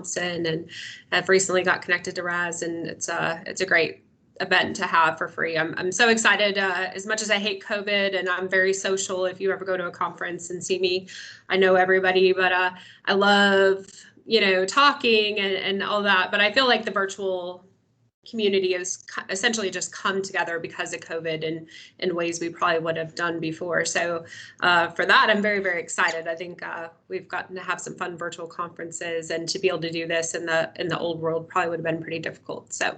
Wisconsin, and have recently got connected to Raz, and it's a great event to have for free. I'm so excited. As much as I hate COVID, and I'm very social, if you ever go to a conference and see me, I know everybody, but I love, talking and all that. But I feel like the virtual community has essentially just come together because of COVID and in ways we probably would have done before. So for that, I'm very, very excited. I think we've gotten to have some fun virtual conferences, and to be able to do this in the old world probably would have been pretty difficult. So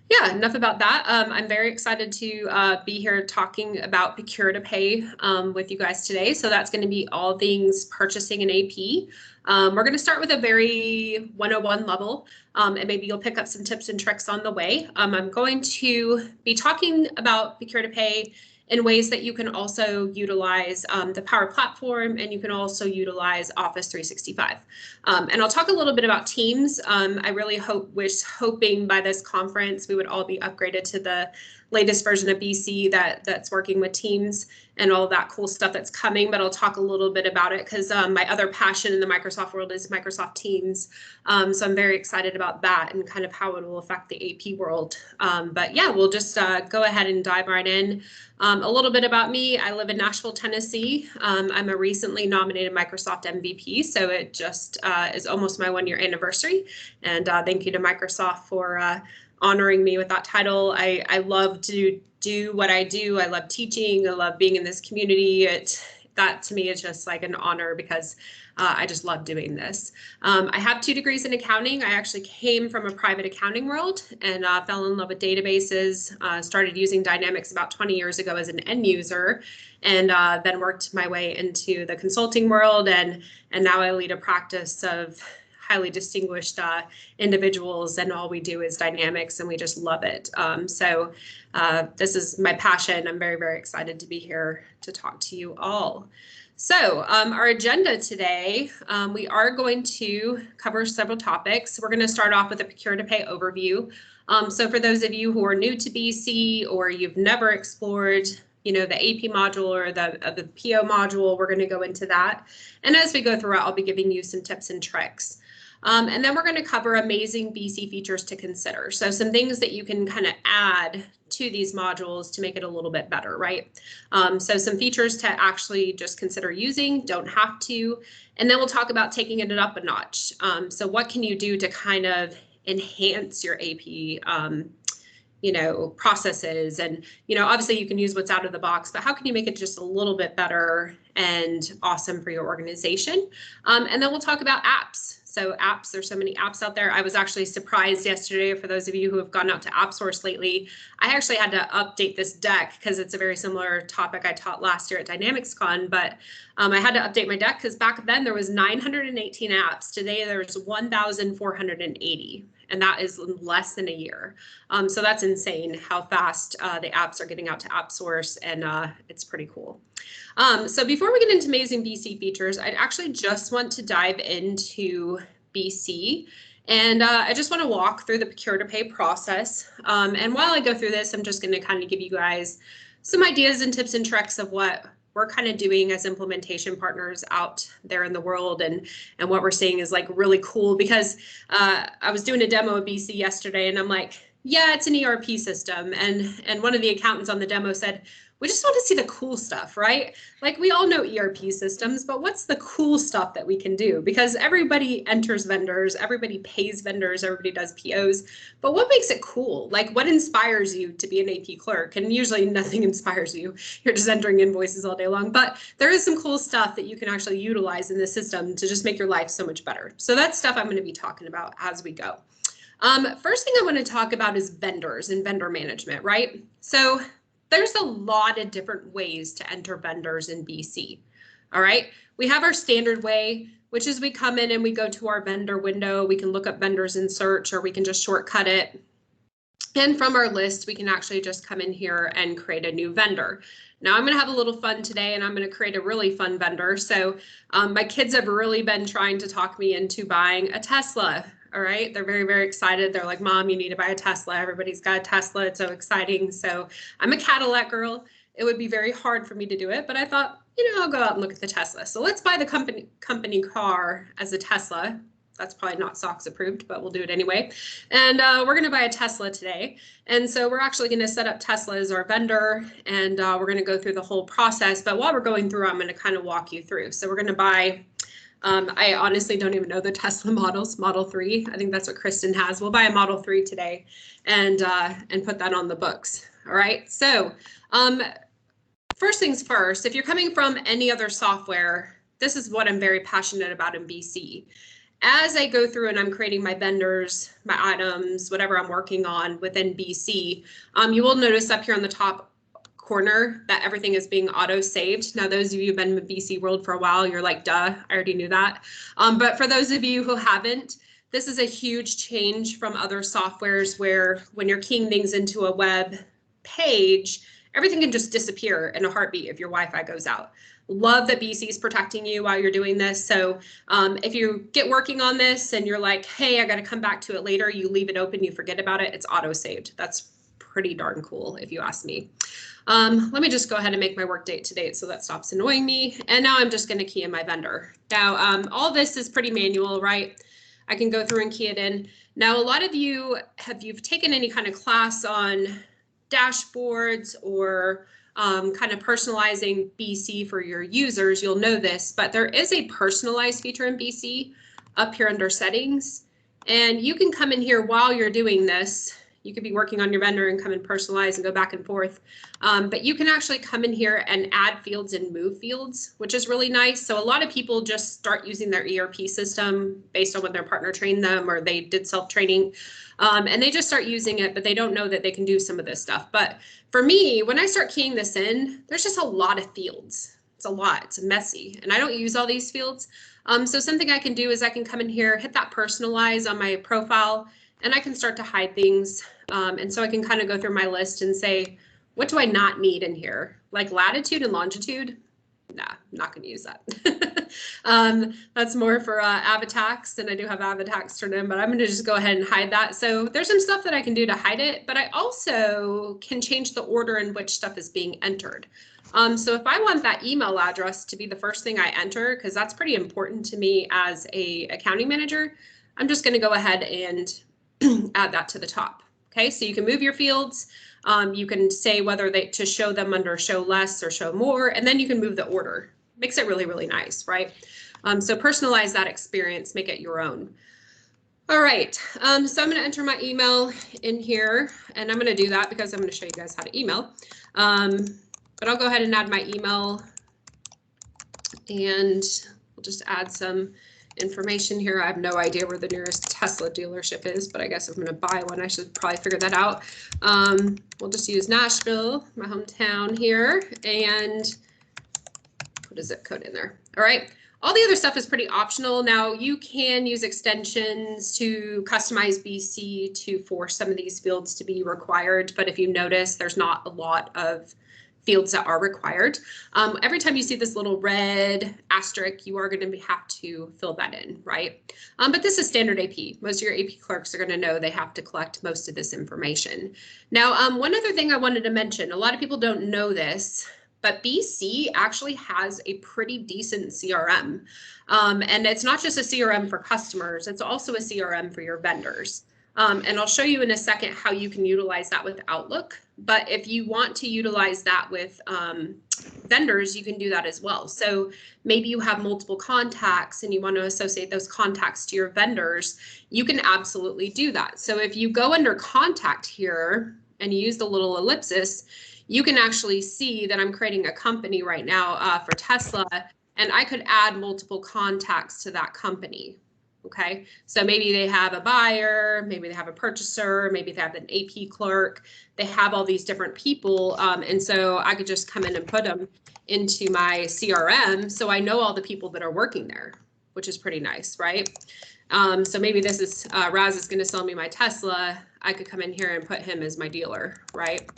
yeah, enough about that. I'm very excited to be here talking about Procure to Pay with you guys today. So that's going to be all things purchasing and AP. We're going to start with a very 101 level, and maybe you'll pick up some tips and tricks on the way. I'm going to be talking about Procure to Pay in ways that you can also utilize the Power Platform, and you can also utilize Office 365. And I'll talk a little bit about Teams. I really hoping by this conference we would all be upgraded to the latest version of BC that's working with Teams and all that cool stuff that's coming, but I'll talk a little bit about it because my other passion in the Microsoft world is Microsoft Teams. So I'm very excited about that and kind of how it will affect the AP world. But yeah, we'll just go ahead and dive right in. A little bit about me. I live in Nashville, Tennessee. I'm a recently nominated Microsoft MVP, so it just is almost my 1-year anniversary. And thank you to Microsoft for honoring me with that title. I love to do what I do. I love teaching. I love being in this community. That to me is just like an honor because I just love doing this. I have 2 degrees in accounting. I actually came from a private accounting world and fell in love with databases. Started using Dynamics about 20 years ago as an end user, and then worked my way into the consulting world. And now I lead a practice of highly distinguished individuals, and all we do is Dynamics, and we just love it. So this is my passion. I'm very, very excited to be here to talk to you all. So our agenda today, we are going to cover several topics. We're going to start off with a Procure to Pay overview. So for those of you who are new to BC or you've never explored the AP module or the PO module, we're going to go into that. And as we go through it, I'll be giving you some tips and tricks. And then we're going to cover amazing BC features to consider. So some things that you can kind of add to these modules to make it a little bit better, right? So some features to actually just consider using, don't have to. And then we'll talk about taking it up a notch. So what can you do to kind of enhance your AP processes? And, obviously you can use what's out of the box, but how can you make it just a little bit better and awesome for your organization? And then we'll talk about apps. So apps, there's so many apps out there. I was actually surprised yesterday, for those of you who have gone out to AppSource lately, I actually had to update this deck because it's a very similar topic I taught last year at DynamicsCon, but I had to update my deck because back then there was 918 apps. Today there's 1,480, and that is less than a year. So that's insane how fast the apps are getting out to AppSource, and it's pretty cool. So before we get into amazing BC features, I'd actually just want to dive into BC. And I just want to walk through the Procure to Pay process. And while I go through this, I'm just going to kind of give you guys some ideas and tips and tricks of what we're kind of doing as implementation partners out there in the world, and what we're seeing is like really cool because I was doing a demo of BC yesterday, and I'm like, yeah, it's an ERP system. And one of the accountants on the demo said, we just want to see the cool stuff, right? Like we all know ERP systems, but what's the cool stuff that we can do? Because everybody enters vendors, everybody pays vendors, everybody does POs, but what makes it cool? Like what inspires you to be an AP clerk? And usually nothing inspires you. You're just entering invoices all day long, but there is some cool stuff that you can actually utilize in the system to just make your life so much better. So that's stuff I'm going to be talking about as we go. First thing I want to talk about is vendors and vendor management, right? So there's a lot of different ways to enter vendors in BC. All right, we have our standard way, which is we come in and we go to our vendor window. We can look up vendors in search, or we can just shortcut it. And from our list, we can actually just come in here and create a new vendor. Now I'm going to have a little fun today, and I'm going to create a really fun vendor. So my kids have really been trying to talk me into buying a Tesla. All right, they're very, very excited. They're like, Mom, you need to buy a Tesla. Everybody's got a Tesla. It's so exciting. So I'm a Cadillac girl. It would be very hard for me to do it, but I thought, I'll go out and look at the Tesla. So let's buy the company car as a Tesla. That's probably not SOX approved, but we'll do it anyway. And we're going to buy a Tesla today. And so we're actually going to set up Tesla as our vendor, and we're going to go through the whole process. But while we're going through, I'm going to kind of walk you through. So we're going to buy, I honestly don't even know the Tesla models, Model 3. I think that's what Kristen has. We'll buy a Model 3 today and put that on the books. All right. So first things first, if you're coming from any other software, this is what I'm very passionate about in BC. As I go through and I'm creating my vendors, my items, whatever I'm working on within BC, you will notice up here on the top corner that everything is being auto saved. Now, those of you who've been in BC World for a while, you're like, duh, I already knew that. But for those of you who haven't, this is a huge change from other softwares where when you're keying things into a web page, everything can just disappear in a heartbeat if your Wi-Fi goes out. Love that BC is protecting you while you're doing this. So if you get working on this and you're like, hey, I got to come back to it later, you leave it open, you forget about it, it's auto saved. That's pretty darn cool if you ask me. Let me just go ahead and make my work date to date so that stops annoying me. And now I'm just going to key in my vendor. Now, all this is pretty manual, right? I can go through and key it in. Now, a lot of you, if you've taken any kind of class on dashboards or kind of personalizing BC for your users, you'll know this, but there is a personalized feature in BC up here under settings. And you can come in here while you're doing this. You could be working on your vendor and come and personalize and go back and forth. But you can actually come in here and add fields and move fields, which is really nice. So a lot of people just start using their ERP system based on what their partner trained them or they did self-training. And they just start using it, but they don't know that they can do some of this stuff. But for me, when I start keying this in, there's just a lot of fields. It's a lot, it's messy, and I don't use all these fields. So something I can do is I can come in here, hit that personalize on my profile, and I can start to hide things. And so I can kind of go through my list and say, what do I not need in here? Like latitude and longitude? Nah, I'm not going to use that. That's more for Avatax, and I do have Avatax turned in, but I'm going to just go ahead and hide that. So there's some stuff that I can do to hide it, but I also can change the order in which stuff is being entered. So if I want that email address to be the first thing I enter, because that's pretty important to me as a accounting manager, I'm just going to go ahead and add that to the top. Okay, so you can move your fields. You can say whether to show them under show less or show more, and then you can move the order. Makes it really, really nice, right? So personalize that experience, make it your own. All right, so I'm going to enter my email in here, and I'm going to do that because I'm going to show you guys how to email. But I'll go ahead and add my email, and we'll just add some information here. I have no idea where the nearest Tesla dealership is, but I guess if I'm going to buy one, I should probably figure that out. We'll just use Nashville, my hometown here, and put a zip code in there. All right. All the other stuff is pretty optional. Now you can use extensions to customize BC to force some of these fields to be required, but if you notice, there's not a lot of fields that are required. Every time you see this little red asterisk, you are going to have to fill that in, right? But this is standard AP. Most of your AP clerks are going to know they have to collect most of this information. Now, one other thing I wanted to mention, a lot of people don't know this, but BC actually has a pretty decent CRM. And it's not just a CRM for customers, it's also a CRM for your vendors. And I'll show you in a second how you can utilize that with Outlook. But if you want to utilize that with vendors, you can do that as well. So maybe you have multiple contacts and you want to associate those contacts to your vendors, you can absolutely do that. So if you go under contact here and you use the little ellipsis, you can actually see that I'm creating a company right now for Tesla, and I could add multiple contacts to that company. Okay, so maybe they have a buyer, maybe they have a purchaser, maybe they have an AP clerk, they have all these different people. And so I could just come in and put them into my CRM. So I know all the people that are working there, which is pretty nice, right? So maybe this is, Raz is going to sell me my Tesla. I could come in here and put him as my dealer, right?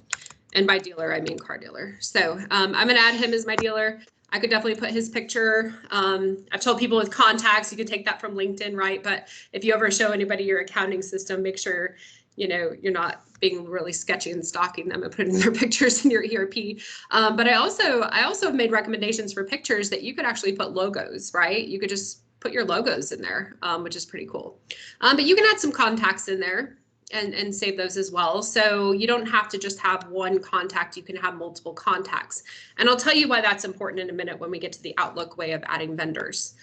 And by dealer, I mean car dealer. So I'm going to add him as my dealer. I could definitely put his picture. I've told people with contacts, you can take that from LinkedIn, right? But if you ever show anybody your accounting system, make sure, you know, you're not being really sketchy and stalking them and putting their pictures in your ERP. But I also have made recommendations for pictures that you could actually put logos, right? You could just put your logos in there, which is pretty cool. But you can add some contacts in there and save those as well. So you don't have to just have one contact, you can have multiple contacts. And I'll tell you why that's important in a minute when we get to the Outlook way of adding vendors.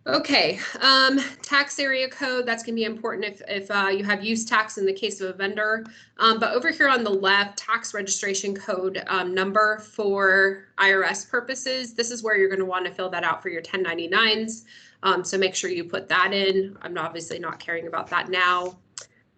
Okay, tax area code, that's going to be important if you have use tax in the case of a vendor. But over here on the left, tax registration code number for IRS purposes, this is where you're going to want to fill that out for your 1099s. So make sure you put that in. I'm obviously not caring about that now.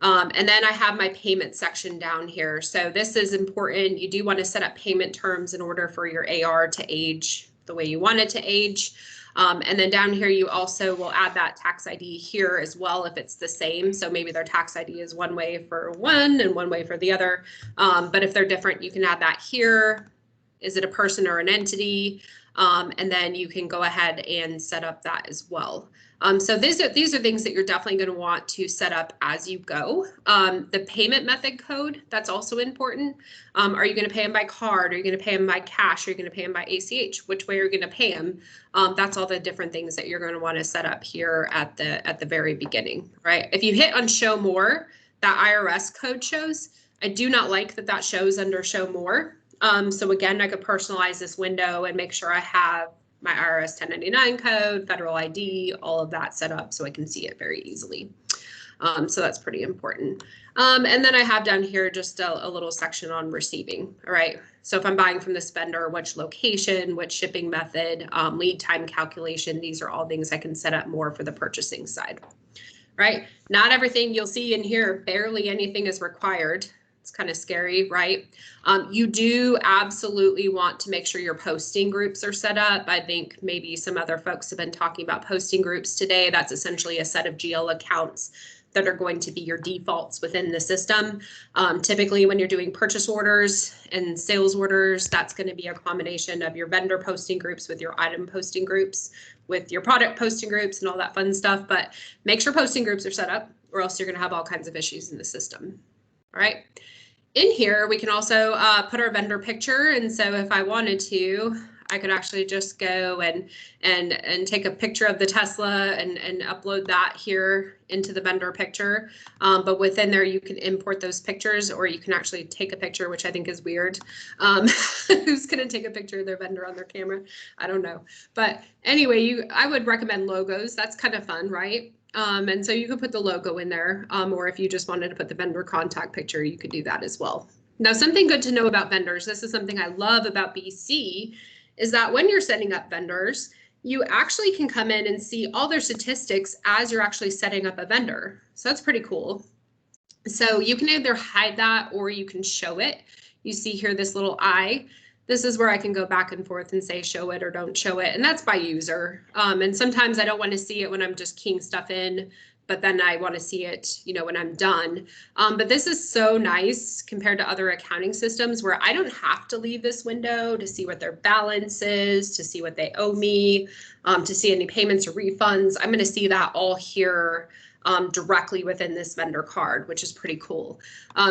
And then I have my payment section down here. So this is important. You do want to set up payment terms in order for your AR to age the way you want it to age. And then down here, you also will add that tax ID here as well if it's the same. So maybe their tax ID is one way for one and one way for the other. But if they're different, you can add that here. Is it a person or an entity? And then you can go ahead and set up that as well. So these are things that you're definitely going to want to set up as you go. The payment method code, that's also important. Are you going to pay them by card? Are you going to pay them by cash? Are you going to pay them by ACH? Which way are you going to pay them? That's all the different things that you're going to want to set up here at the very beginning, right? If you hit on show more, that IRS code shows. I do not like that shows under show more. So again, I could personalize this window and make sure I have my IRS 1099 code, federal ID, all of that set up so I can see it very easily. So that's pretty important. And then I have down here just a little section on receiving. All right. So if I'm buying from this vendor, which location, which shipping method, lead time calculation, these are all things I can set up more for the purchasing side. Right. Not everything you'll see in here, barely anything is required. It's kind of scary, right? You do absolutely want to make sure your posting groups are set up. I think maybe some other folks have been talking about posting groups today. That's essentially a set of GL accounts that are going to be your defaults within the system. Typically, when you're doing purchase orders and sales orders, that's going to be a combination of your vendor posting groups with your item posting groups, with your product posting groups and all that fun stuff. But make sure posting groups are set up, or else you're going to have all kinds of issues in the system. All right. In here, we can also put our vendor picture. And so if I wanted to, I could actually just go and take a picture of the Tesla and upload that here into the vendor picture. But within there, you can import those pictures, or you can actually take a picture, which I think is weird. Who's going to take a picture of their vendor on their camera? I don't know. But anyway, I would recommend logos. That's kind of fun, right? And so you could put the logo in there, or if you just wanted to put the vendor contact picture, you could do that as well. Now, something good to know about vendors, this is something I love about BC, is that when you're setting up vendors, you actually can come in and see all their statistics as you're actually setting up a vendor. So that's pretty cool. So you can either hide that or you can show it. You see here this little eye. This is where I can go back and forth and say show it or don't show it. And that's by user. And sometimes I don't want to see it when I'm just keying stuff in, but then I want to see it, when I'm done. But this is so nice compared to other accounting systems where I don't have to leave this window to see what their balance is, to see what they owe me, to see any payments or refunds. I'm going to see that all here directly within this vendor card, which is pretty cool.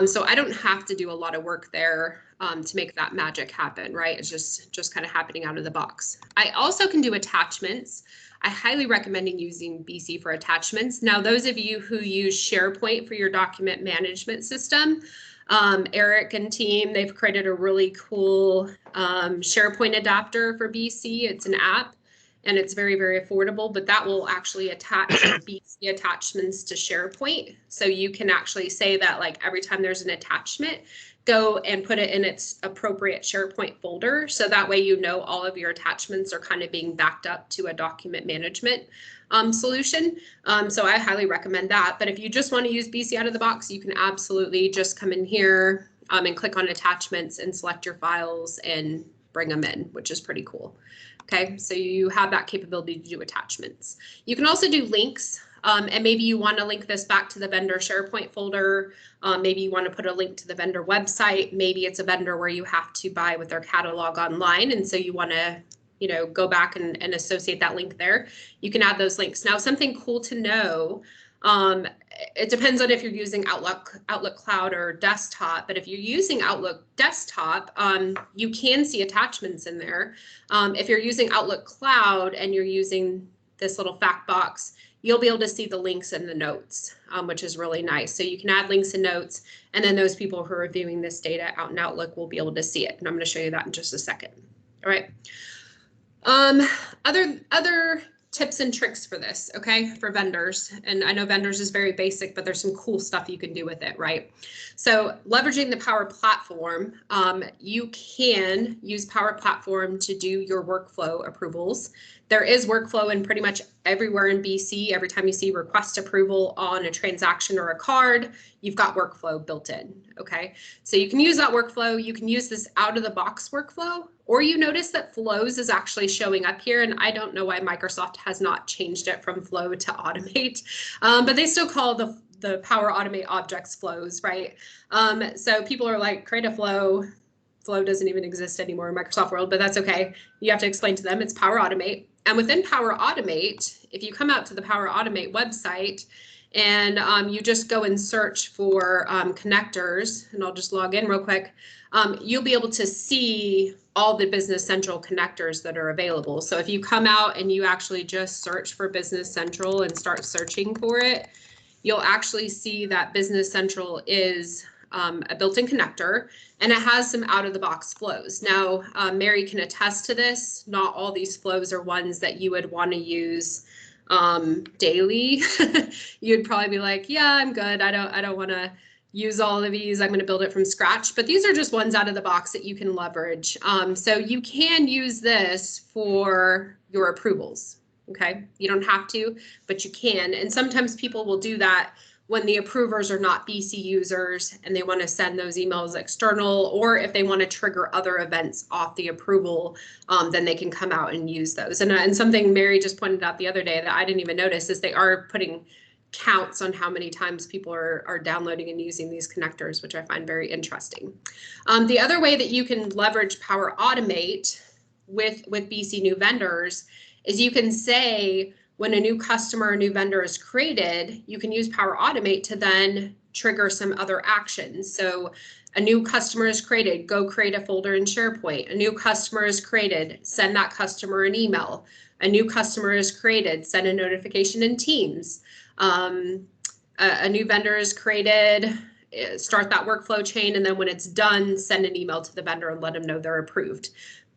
So I don't have to do a lot of work there to make that magic happen, right? It's just kind of happening out of the box. I also can do attachments. I highly recommend using BC for attachments. Now, those of you who use SharePoint for your document management system, Eric and team, they've created a really cool SharePoint adapter for BC. It's an app. And it's very, very affordable, but that will actually attach BC attachments to SharePoint. So you can actually say that like every time there's an attachment, go and put it in its appropriate SharePoint folder. So that way, all of your attachments are kind of being backed up to a document management solution. So I highly recommend that. But if you just want to use BC out of the box, you can absolutely just come in here and click on attachments and select your files and bring them in, which is pretty cool. Okay, so you have that capability to do attachments. You can also do links, and maybe you want to link this back to the vendor SharePoint folder. Maybe you want to put a link to the vendor website. Maybe it's a vendor where you have to buy with their catalog online, and so you want to, go back and associate that link there. You can add those links. Now, something cool to know. It depends on if you're using Outlook Cloud or desktop, but if you're using Outlook desktop, you can see attachments in there. If you're using Outlook Cloud and you're using this little fact box, you'll be able to see the links in the notes, which is really nice. So you can add links and notes, and then those people who are viewing this data out in Outlook will be able to see it. And I'm going to show you that in just a second. All right. Other tips and tricks for this, okay, for vendors. And I know vendors is very basic, but there's some cool stuff you can do with it, right? So leveraging the Power Platform, you can use Power Platform to do your workflow approvals. There is workflow in pretty much everywhere in BC. Every time you see request approval on a transaction or a card, you've got workflow built in, okay? So you can use that workflow. You can use this out of the box workflow, or you notice that flows is actually showing up here. And I don't know why Microsoft has not changed it from flow to automate, but they still call the Power Automate objects flows, right? So people are like, create a flow. Flow doesn't even exist anymore in Microsoft world, but that's okay. You have to explain to them it's Power Automate. And within Power Automate, if you come out to the Power Automate website and you just go and search for connectors, and I'll just log in real quick, you'll be able to see all the Business Central connectors that are available. So if you come out and you actually just search for Business Central and start searching for it, you'll actually see that Business Central is a built-in connector, and it has some out-of-the-box flows. Now, Mary can attest to this. Not all these flows are ones that you would want to use daily. You'd probably be like, yeah, I'm good. I don't want to use all of these. I'm going to build it from scratch. But these are just ones out of the box that you can leverage. So you can use this for your approvals. Okay, you don't have to, but you can. And sometimes people will do that when the approvers are not BC users and they want to send those emails external, or if they want to trigger other events off the approval, then they can come out and use those. And something Mary just pointed out the other day that I didn't even notice is they are putting counts on how many times people are downloading and using these connectors, which I find very interesting. The other way that you can leverage Power Automate with BC new vendors is you can say, when a new customer or new vendor is created, you can use Power Automate to then trigger some other actions. So a new customer is created, go create a folder in SharePoint. A new customer is created, send that customer an email. A new customer is created, send a notification in Teams. A new vendor is created, start that workflow chain, and then when it's done, send an email to the vendor and let them know they're approved.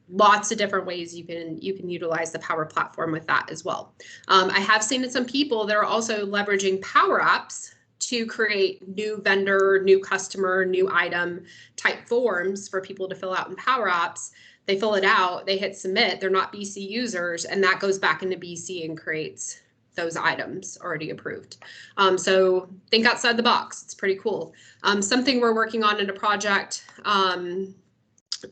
Lots of different ways you can utilize the Power Platform with that as well. I have seen some people that are also leveraging Power Apps to create new vendor, new customer, new item type forms for people to fill out in Power Apps. They fill it out, they hit submit, they're not BC users, and that goes back into BC and creates those items already approved. So think outside the box. It's pretty cool. Something we're working on in a project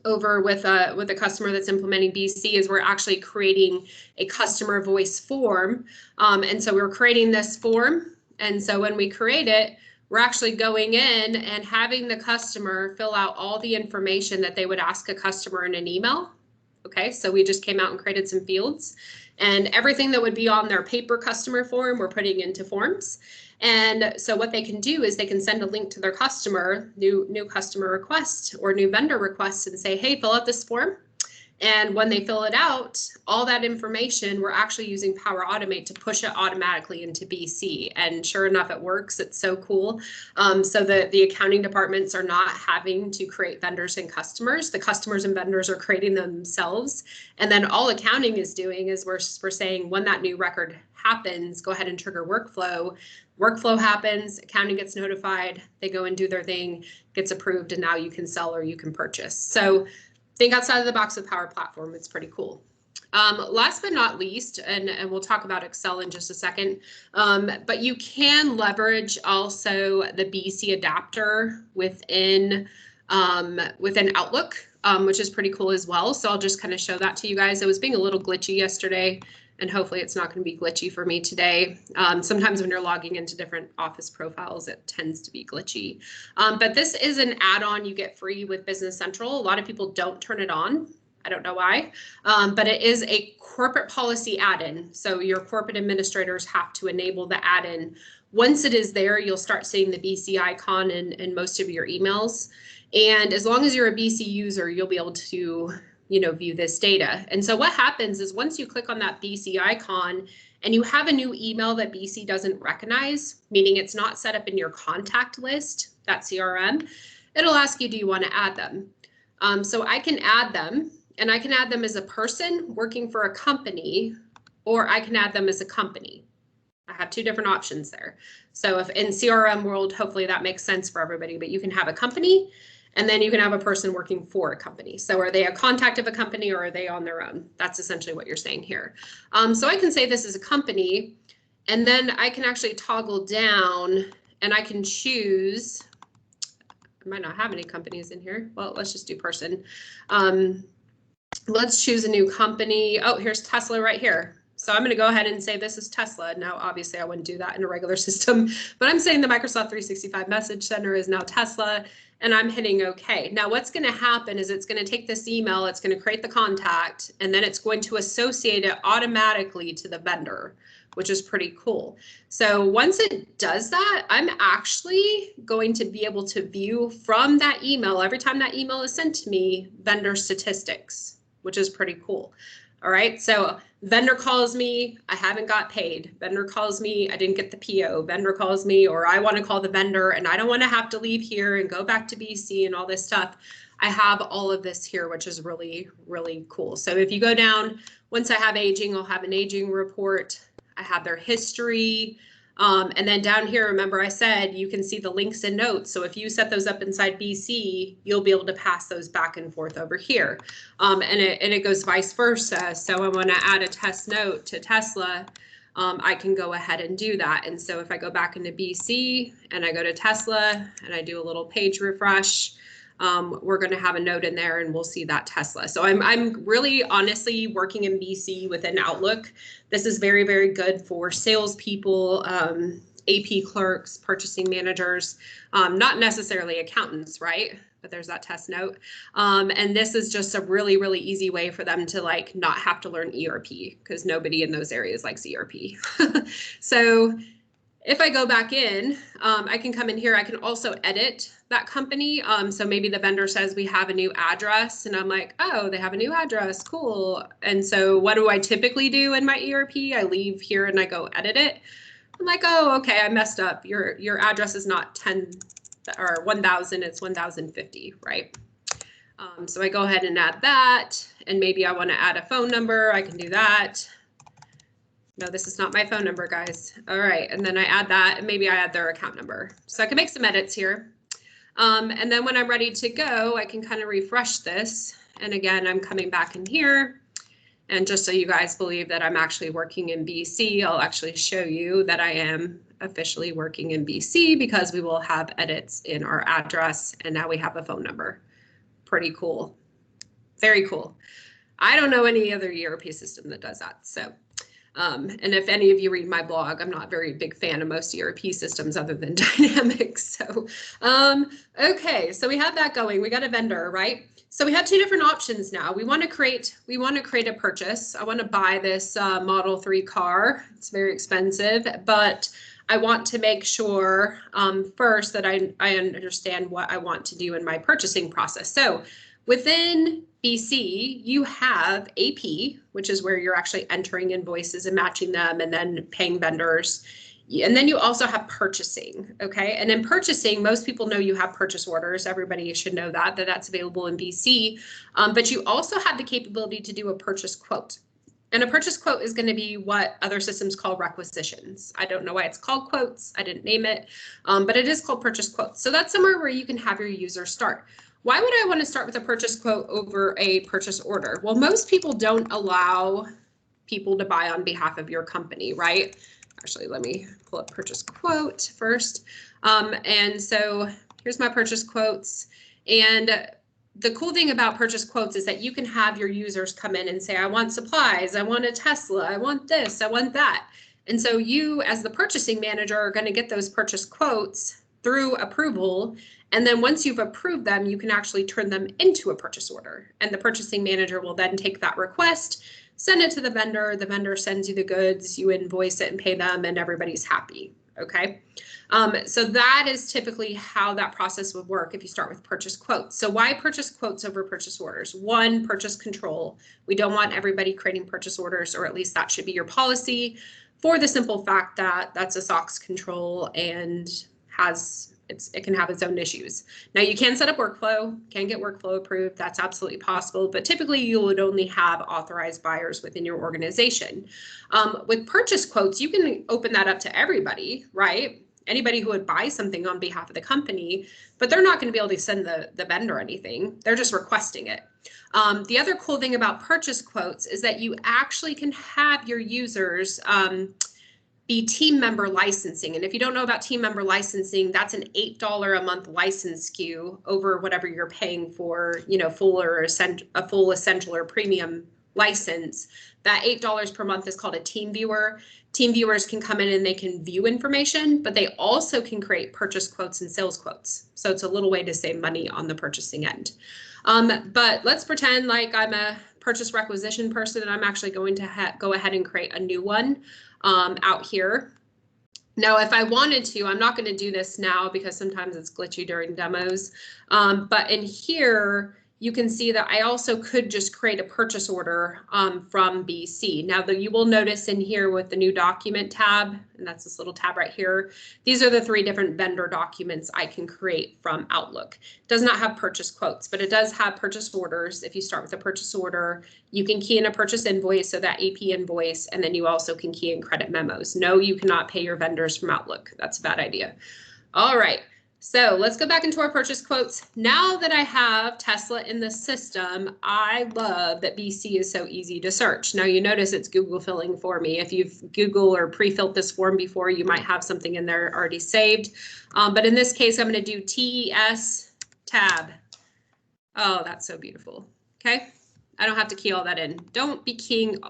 over with a customer that's implementing BC is we're actually creating a customer voice form. And so we're creating this form. And so when we create it, we're actually going in and having the customer fill out all the information that they would ask a customer in an email. Okay, so we just came out and created some fields, and everything that would be on their paper customer form, we're putting into forms. And so what they can do is they can send a link to their customer, new customer request or new vendor request, and say, hey, fill out this form. And when they fill it out, all that information, we're actually using Power Automate to push it automatically into BC. And sure enough, it works. It's so cool. So the accounting departments are not having to create vendors and customers. The customers and vendors are creating them themselves. And then all accounting is doing is we're saying when that new record happens, go ahead and trigger workflow. Workflow happens, accounting gets notified, they go and do their thing, gets approved, and now you can sell or you can purchase. So think outside of the box with Power Platform. It's pretty cool. Last but not least, and we'll talk about Excel in just a second, but you can leverage also the BC adapter within Outlook, which is pretty cool as well. So I'll just kind of show that to you guys. It was being a little glitchy yesterday, and hopefully it's not going to be glitchy for me today. Sometimes when you're logging into different Office profiles, it tends to be glitchy. But this is an add-on you get free with Business Central. A lot of people don't turn it on. I don't know why, but it is a corporate policy add-in. So your corporate administrators have to enable the add-in. Once it is there, you'll start seeing the BC icon in most of your emails. And as long as you're a BC user, you'll be able to view this data. And so what happens is once you click on that BC icon and you have a new email that BC doesn't recognize, meaning it's not set up in your contact list, that CRM, it'll ask you, do you want to add them? So I can add them, and I can add them as a person working for a company, or I can add them as a company. I have two different options there. So if in CRM world, hopefully that makes sense for everybody, but you can have a company and then you can have a person working for a company. So are they a contact of a company or are they on their own? That's essentially what you're saying here. So I can say this is a company, and then I can actually toggle down and I can choose, I might not have any companies in here. Well, let's just do person. Let's choose a new company. Oh, here's Tesla right here. So I'm going to go ahead and say this is Tesla. Now, obviously, I wouldn't do that in a regular system, but I'm saying the Microsoft 365 Message Center is now Tesla, and I'm hitting OK. Now, what's going to happen is it's going to take this email, it's going to create the contact, and then it's going to associate it automatically to the vendor, which is pretty cool. So once it does that, I'm actually going to be able to view from that email, every time that email is sent to me, vendor statistics, which is pretty cool. All right, so vendor calls me, I haven't got paid. Vendor calls me, I didn't get the PO. Vendor calls me, or I want to call the vendor and I don't want to have to leave here and go back to BC and all this stuff. I have all of this here, which is really, really cool. So if you go down, once I have aging, I'll have an aging report. I have their history. And then down here, remember I said you can see the links and notes. So if you set those up inside BC, you'll be able to pass those back and forth over here. And it goes vice versa. So I want to add a test note to Tesla. I can go ahead and do that. And so if I go back into BC and I go to Tesla and I do a little page refresh, we're going to have a note in there and we'll see that Tesla. So I'm really honestly working in BC within Outlook. This is very, very good for salespeople, AP clerks, purchasing managers, not necessarily accountants, right? But there's that test note. And this is just a really, really easy way for them to like not have to learn ERP, because nobody in those areas likes ERP. So if I go back in, I can come in here. I can also edit that company. So maybe the vendor says we have a new address and I'm like, oh, they have a new address. Cool. And so what do I typically do in my ERP? I leave here and I go edit it. I'm like, oh, okay, I messed up. Your address is not 10 or 1000, it's 1050, right? So I go ahead and add that. And maybe I want to add a phone number. I can do that. No, this is not my phone number, guys. All right, and then I add that, and maybe I add their account number. So I can make some edits here. And then when I'm ready to go, I can kind of refresh this. And again, I'm coming back in here. And just so you guys believe that I'm actually working in BC, I'll actually show you that I am officially working in BC, because we will have edits in our address. And now we have a phone number. Pretty cool. Very cool. I don't know any other ERP system that does that. So. And if any of you read my blog, I'm not a very big fan of most ERP systems other than Dynamics. So, okay, so we have that going. We got a vendor, right? So we have two different options now. We want to create a purchase. I want to buy this Model 3 car. It's very expensive, but I want to make sure first that I understand what I want to do in my purchasing process. So within BC, you have AP, which is where you're actually entering invoices and matching them and then paying vendors. And then you also have purchasing, okay? And in purchasing, most people know you have purchase orders. Everybody should know that that's available in BC. But you also have the capability to do a purchase quote. And a purchase quote is going to be what other systems call requisitions. I don't know why it's called quotes. I didn't name it, but it is called purchase quotes. So that's somewhere where you can have your user start. Why would I want to start with a purchase quote over a purchase order? Well, most people don't allow people to buy on behalf of your company, right? Actually, let me pull up purchase quote first. And so here's my purchase quotes. And the cool thing about purchase quotes is that you can have your users come in and say, I want supplies, I want a Tesla, I want this, I want that. And so you, as the purchasing manager, are going to get those purchase quotes through approval. And then once you've approved them, you can actually turn them into a purchase order. And the purchasing manager will then take that request, send it to the vendor sends you the goods, you invoice it and pay them, and everybody's happy, okay? So that is typically how that process would work if you start with purchase quotes. So why purchase quotes over purchase orders? One, purchase control. We don't want everybody creating purchase orders, or at least that should be your policy. for the simple fact that that's a SOX control and it can have its own issues. Now you can set up workflow, can get workflow approved. That's absolutely possible, but typically you would only have authorized buyers within your organization. With purchase quotes, you can open that up to everybody, right? Anybody who would buy something on behalf of the company, but they're not going to be able to send the vendor anything. They're just requesting it. The other cool thing about purchase quotes is that you actually can have your users be team member licensing. And if you don't know about team member licensing, that's an $8 a month license SKU over whatever you're paying for, full or a full essential or premium license. That $8 per month is called a team viewer. Team viewers can come in and they can view information, but they also can create purchase quotes and sales quotes. So it's a little way to save money on the purchasing end. But let's pretend like I'm a purchase requisition person and I'm actually going to go ahead and create a new one out here. Now, if I wanted to, I'm not going to do this now because sometimes it's glitchy during demos. But in here, you can see that I also could just create a purchase order from BC. Now, you will notice in here with the new document tab, and that's this little tab right here, these are the 3 different vendor documents I can create from Outlook. It does not have purchase quotes, but it does have purchase orders. If you start with a purchase order, you can key in a purchase invoice, so that AP invoice, and then you also can key in credit memos. No, you cannot pay your vendors from Outlook. That's a bad idea. All right. So let's go back into our purchase quotes. Now that I have Tesla in the system, I love that BC is so easy to search. Now you notice it's Google filling for me. If you've Google or pre-filled this form before, you might have something in there already saved. But in this case, I'm going to do TES tab. Oh, that's so beautiful. Okay. I don't have to key all that in. Don't be keying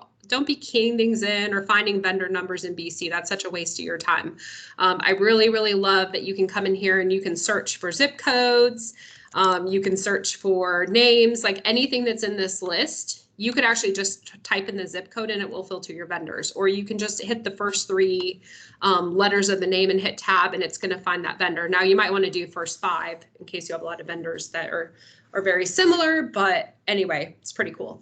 things in or finding vendor numbers in BC. That's such a waste of your time. I really, really love that you can come in here and you can search for zip codes. You can search for names, like anything that's in this list. You could actually just type in the zip code and it will filter your vendors, or you can just hit the first 3 letters of the name and hit tab and it's going to find that vendor. Now you might want to do first 5 in case you have a lot of vendors that are very similar, but anyway, it's pretty cool.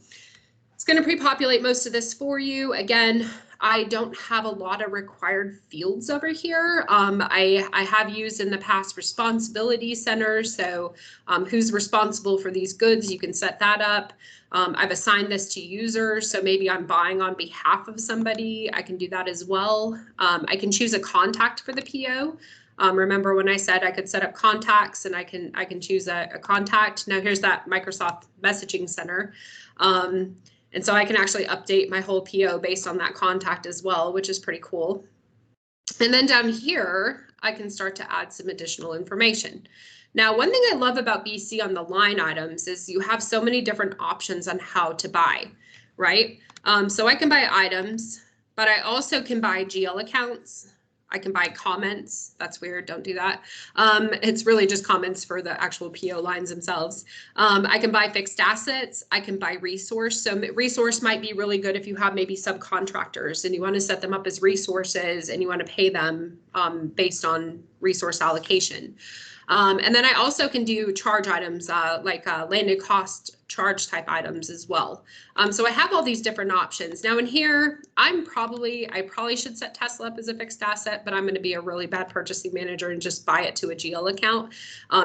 It's going to pre-populate most of this for you. Again, I don't have a lot of required fields over here. I have used in the past responsibility centers. So who's responsible for these goods, you can set that up. I've assigned this to users. So maybe I'm buying on behalf of somebody. I can do that as well. I can choose a contact for the PO. Remember when I said I could set up contacts and I can choose a contact. Now here's that Microsoft Messaging Center. And so I can actually update my whole PO based on that contact as well, which is pretty cool. And then down here, I can start to add some additional information. Now, one thing I love about BC on the line items is you have so many different options on how to buy, right? So I can buy items, but I also can buy GL accounts. I can buy comments. That's weird. Don't do that. It's really just comments for the actual PO lines themselves. I can buy fixed assets. I can buy resource. So resource might be really good if you have maybe subcontractors and you want to set them up as resources and you want to pay them based on resource allocation. And then I also can do charge items like landed cost charge type items as well. So I have all these different options. Now in here, I probably should set Tesla up as a fixed asset, but I'm going to be a really bad purchasing manager and just buy it to a GL account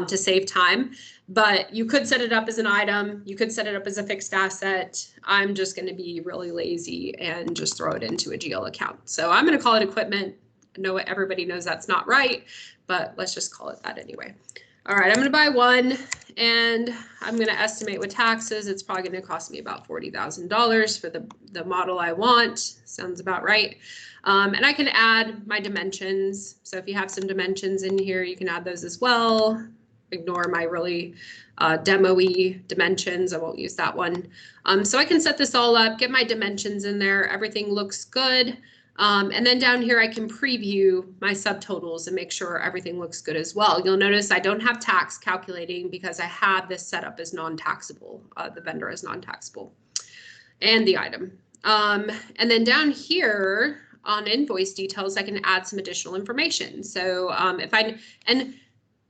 to save time. But you could set it up as an item. You could set it up as a fixed asset. I'm just going to be really lazy and just throw it into a GL account. So I'm going to call it equipment. I know everybody knows that's not right, but let's just call it that anyway. All right, I'm going to buy one and I'm going to estimate with taxes. It's probably going to cost me about $40,000 for the model I want. Sounds about right. And I can add my dimensions. So if you have some dimensions in here, you can add those as well. Ignore my really demo-y dimensions. I won't use that one. So I can set this all up, get my dimensions in there. Everything looks good. And then down here, I can preview my subtotals and make sure everything looks good as well. You'll notice I don't have tax calculating because I have this set up as non-taxable. The vendor is non-taxable and the item. And then down here on invoice details, I can add some additional information. So and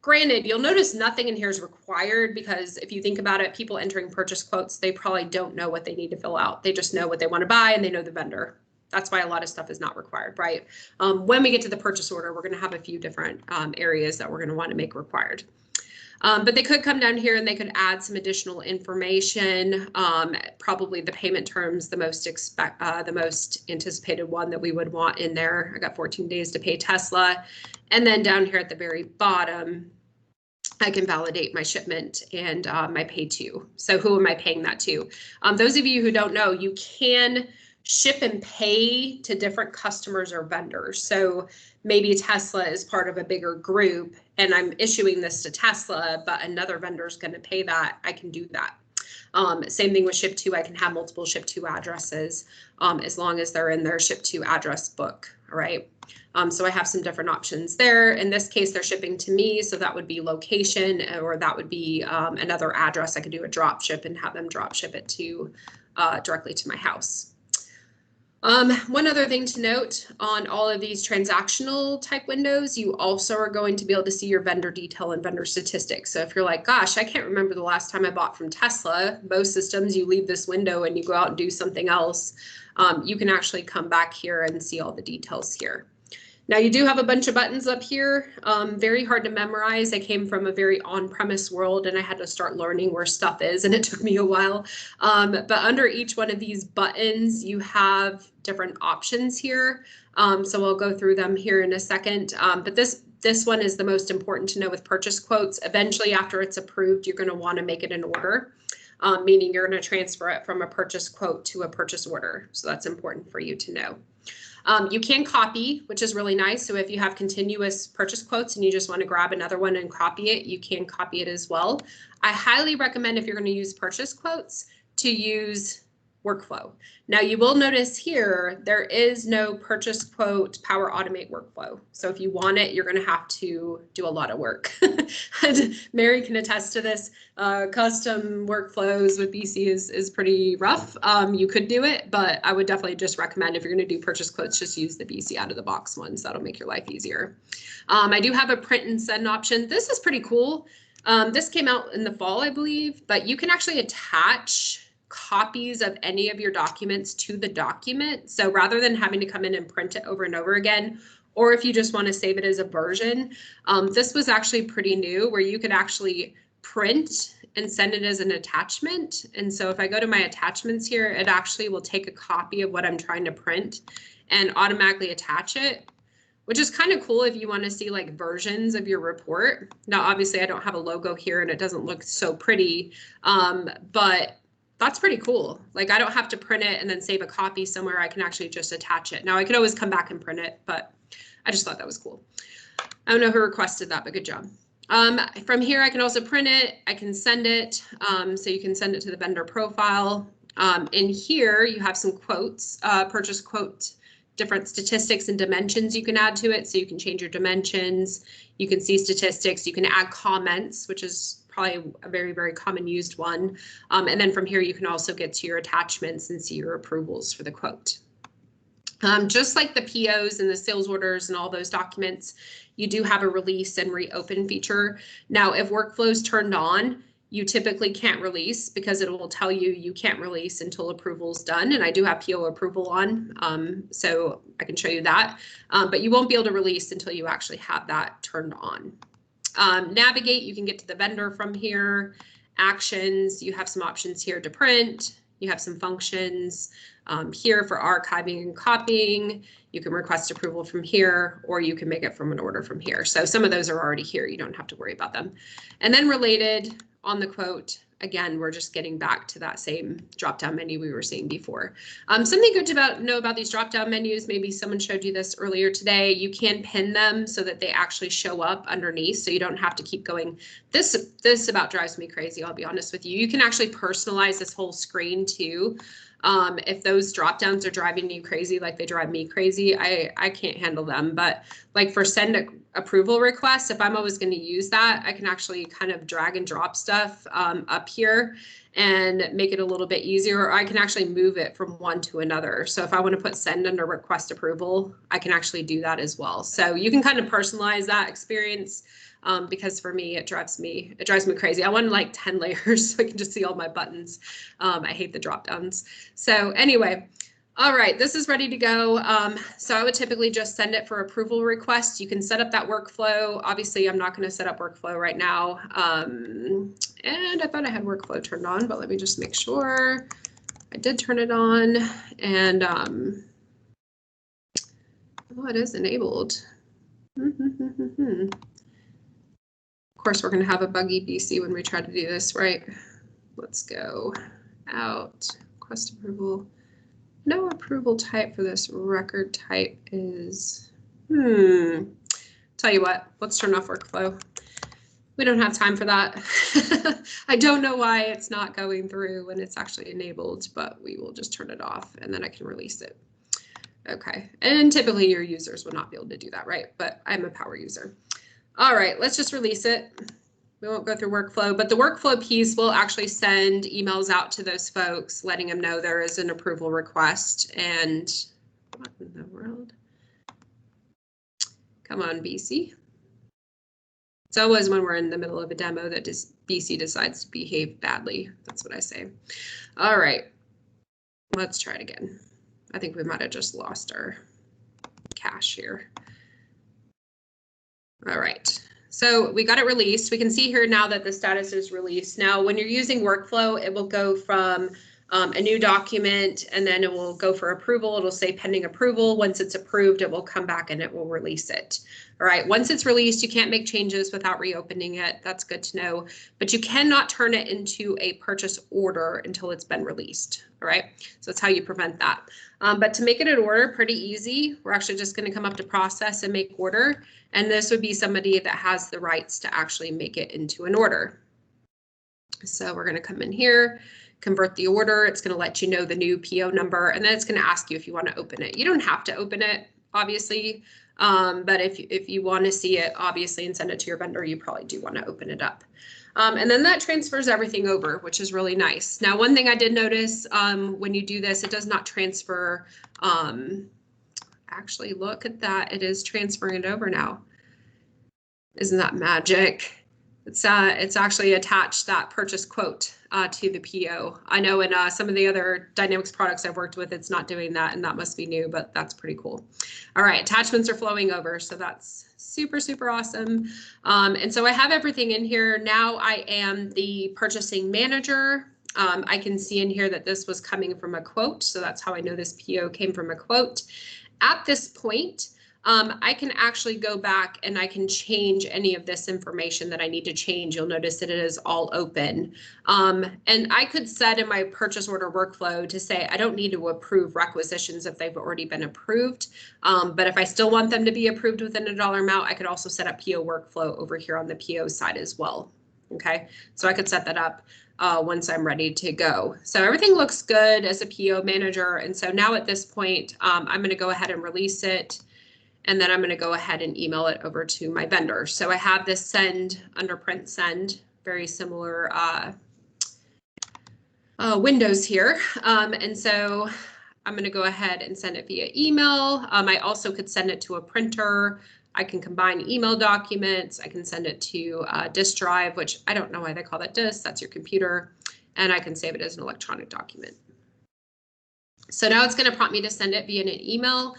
granted, you'll notice nothing in here is required because if you think about it, people entering purchase quotes, they probably don't know what they need to fill out. They just know what they want to buy and they know the vendor. That's why a lot of stuff is not required, right? When we get to the purchase order, we're going to have a few different areas that we're going to want to make required. But they could come down here and they could add some additional information. Probably the payment terms, the most anticipated one that we would want in there. I got 14 days to pay Tesla. And then down here at the very bottom, I can validate my shipment and my pay to. So who am I paying that to? Those of you who don't know, you can ship and pay to different customers or vendors. So maybe Tesla is part of a bigger group and I'm issuing this to Tesla, but another vendor is going to pay that. I can do that. Same thing with ship to. I can have multiple ship to addresses as long as they're in their ship to address book. All right. So I have some different options there. In this case, they're shipping to me. So that would be location, or that would be another address. I could do a drop ship and have them drop ship it to directly to my house. One other thing to note on all of these transactional type windows, you also are going to be able to see your vendor detail and vendor statistics. So if you're like, gosh, I can't remember the last time I bought from Tesla, most systems you leave this window and you go out and do something else, you can actually come back here and see all the details here. Now you do have a bunch of buttons up here, very hard to memorize. I came from a very on-premise world and I had to start learning where stuff is and it took me a while. But under each one of these buttons, you have different options here. So I'll go through them here in a second. But this one is the most important to know with purchase quotes. Eventually, after it's approved, you're going to want to make it an order, meaning you're going to transfer it from a purchase quote to a purchase order. So that's important for you to know. You can copy, which is really nice. So if you have continuous purchase quotes and you just want to grab another one and copy it, you can copy it as well. I highly recommend if you're going to use purchase quotes to use workflow. Now you will notice here, there is no purchase quote Power Automate workflow. So if you want it, you're going to have to do a lot of work. And Mary can attest to this. Custom workflows with BC is pretty rough. You could do it, but I would definitely just recommend if you're going to do purchase quotes, just use the BC out of the box ones. That'll make your life easier. I do have a print and send option. This is pretty cool. This came out in the fall, I believe, but you can actually attach copies of any of your documents to the document. So rather than having to come in and print it over and over again, or if you just want to save it as a version, this was actually pretty new where you could actually print and send it as an attachment. And so if I go to my attachments here, it actually will take a copy of what I'm trying to print and automatically attach it, which is kind of cool if you want to see like versions of your report. Now, obviously I don't have a logo here and it doesn't look so pretty, but that's pretty cool. Like I don't have to print it and then save a copy somewhere. I can actually just attach it. Now I could always come back and print it, but I just thought that was cool. I don't know who requested that, but good job. From here, I can also print it. I can send it. So you can send it to the vendor profile. In here, you have some quotes, purchase quote, different statistics and dimensions you can add to it. So you can change your dimensions. You can see statistics. You can add comments, which is probably a very, very common used one. And then from here, you can also get to your attachments and see your approvals for the quote. Just like the POs and the sales orders and all those documents, you do have a release and reopen feature. Now, if workflow's turned on, you typically can't release because it will tell you you can't release until approval's done. And I do have PO approval on, so I can show you that. But you won't be able to release until you actually have that turned on. Navigate, you can get to the vendor from here. Actions, you have some options here to print. You have some functions here for archiving and copying. You can request approval from here, or you can make it from an order from here. So some of those are already here. You don't have to worry about them. And then related on the quote, again, we're just getting back to that same drop-down menu we were seeing before. Something good to know about these drop-down menus, maybe someone showed you this earlier today, you can pin them so that they actually show up underneath, so you don't have to keep going. This about drives me crazy, I'll be honest with you. You can actually personalize this whole screen too. If those drop downs are driving you crazy, like they drive me crazy, I can't handle them. But like for send approval requests, if I'm always going to use that, I can actually kind of drag and drop stuff up here and make it a little bit easier. Or I can actually move it from one to another. So if I want to put send under request approval, I can actually do that as well. So you can kind of personalize that experience. Because for me, it drives me crazy. I want like 10 layers so I can just see all my buttons. I hate the drop downs. So anyway, All right, this is ready to go. So I would typically just send it for approval request. You can set up that workflow. Obviously, I'm not going to set up workflow right now. And I thought I had workflow turned on, but let me just make sure I did turn it on. And oh, it is enabled. Of course, we're going to have a buggy BC when we try to do this, right? Let's go out, request approval. No approval type for this record type is, tell you what, let's turn off workflow. We don't have time for that. I don't know why it's not going through when it's actually enabled, but we will just turn it off and then I can release it. Okay, and typically your users will not be able to do that, right? But I'm a power user. All right, let's just release it. We won't go through workflow, but the workflow piece will actually send emails out to those folks, letting them know there is an approval request. And what in the world? Come on, BC. It's always when we're in the middle of a demo that BC decides to behave badly. That's what I say. All right, let's try it again. I think we might have just lost our cache here. All right. So we got it released. We can see here now that the status is released. Now, when you're using workflow, it will go from a new document and then it will go for approval. It'll say pending approval. Once it's approved, it will come back and it will release it. All right. Once it's released, you can't make changes without reopening it. That's good to know. But you cannot turn it into a purchase order until it's been released. All right. So that's how you prevent that. But to make it an order, pretty easy. We're actually just going to come up to process and make order. And this would be somebody that has the rights to actually make it into an order. So we're going to come in here, convert the order. It's going to let you know the new PO number, and then it's going to ask you if you want to open it. You don't have to open it, obviously, but if you want to see it, obviously, and send it to your vendor, you probably do want to open it up. And then that transfers everything over, which is really nice. Now, one thing I did notice when you do this, it does not transfer. Actually, look at that. It is transferring it over now. Isn't that magic? It's actually attached that purchase quote to the PO. I know in some of the other Dynamics products I've worked with, it's not doing that, and that must be new, but that's pretty cool. All right, attachments are flowing over, so that's super, super awesome. And so I have everything in here. Now I am the purchasing manager. I can see in here that this was coming from a quote, so that's how I know this PO came from a quote. At this point, I can actually go back and I can change any of this information that I need to change. You'll notice that it is all open. And I could set in my purchase order workflow to say I don't need to approve requisitions if they've already been approved. But if I still want them to be approved within a dollar amount, I could also set up PO workflow over here on the PO side as well. Okay, so I could set that up once I'm ready to go. So everything looks good as a PO manager. And so now at this point, I'm going to go ahead and release it. And then I'm going to go ahead and email it over to my vendor. So I have this send under print send, very similar windows here. And so I'm going to go ahead and send it via email. I also could send it to a printer. I can combine email documents. I can send it to a disk drive, which I don't know why they call that disk. That's your computer. And I can save it as an electronic document. So now it's going to prompt me to send it via an email.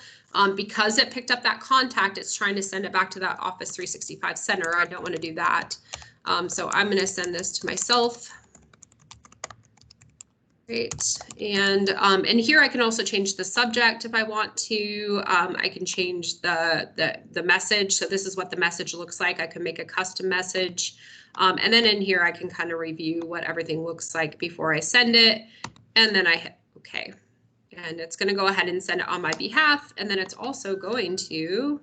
Because it picked up that contact, it's trying to send it back to that Office 365 center. I don't want to do that. So I'm going to send this to myself. Great. And here I can also change the subject if I want to. I can change the message. So this is what the message looks like. I can make a custom message. And then in here I can kind of review what everything looks like before I send it. And then I hit OK. And it's going to go ahead and send it on my behalf. And then it's also going to,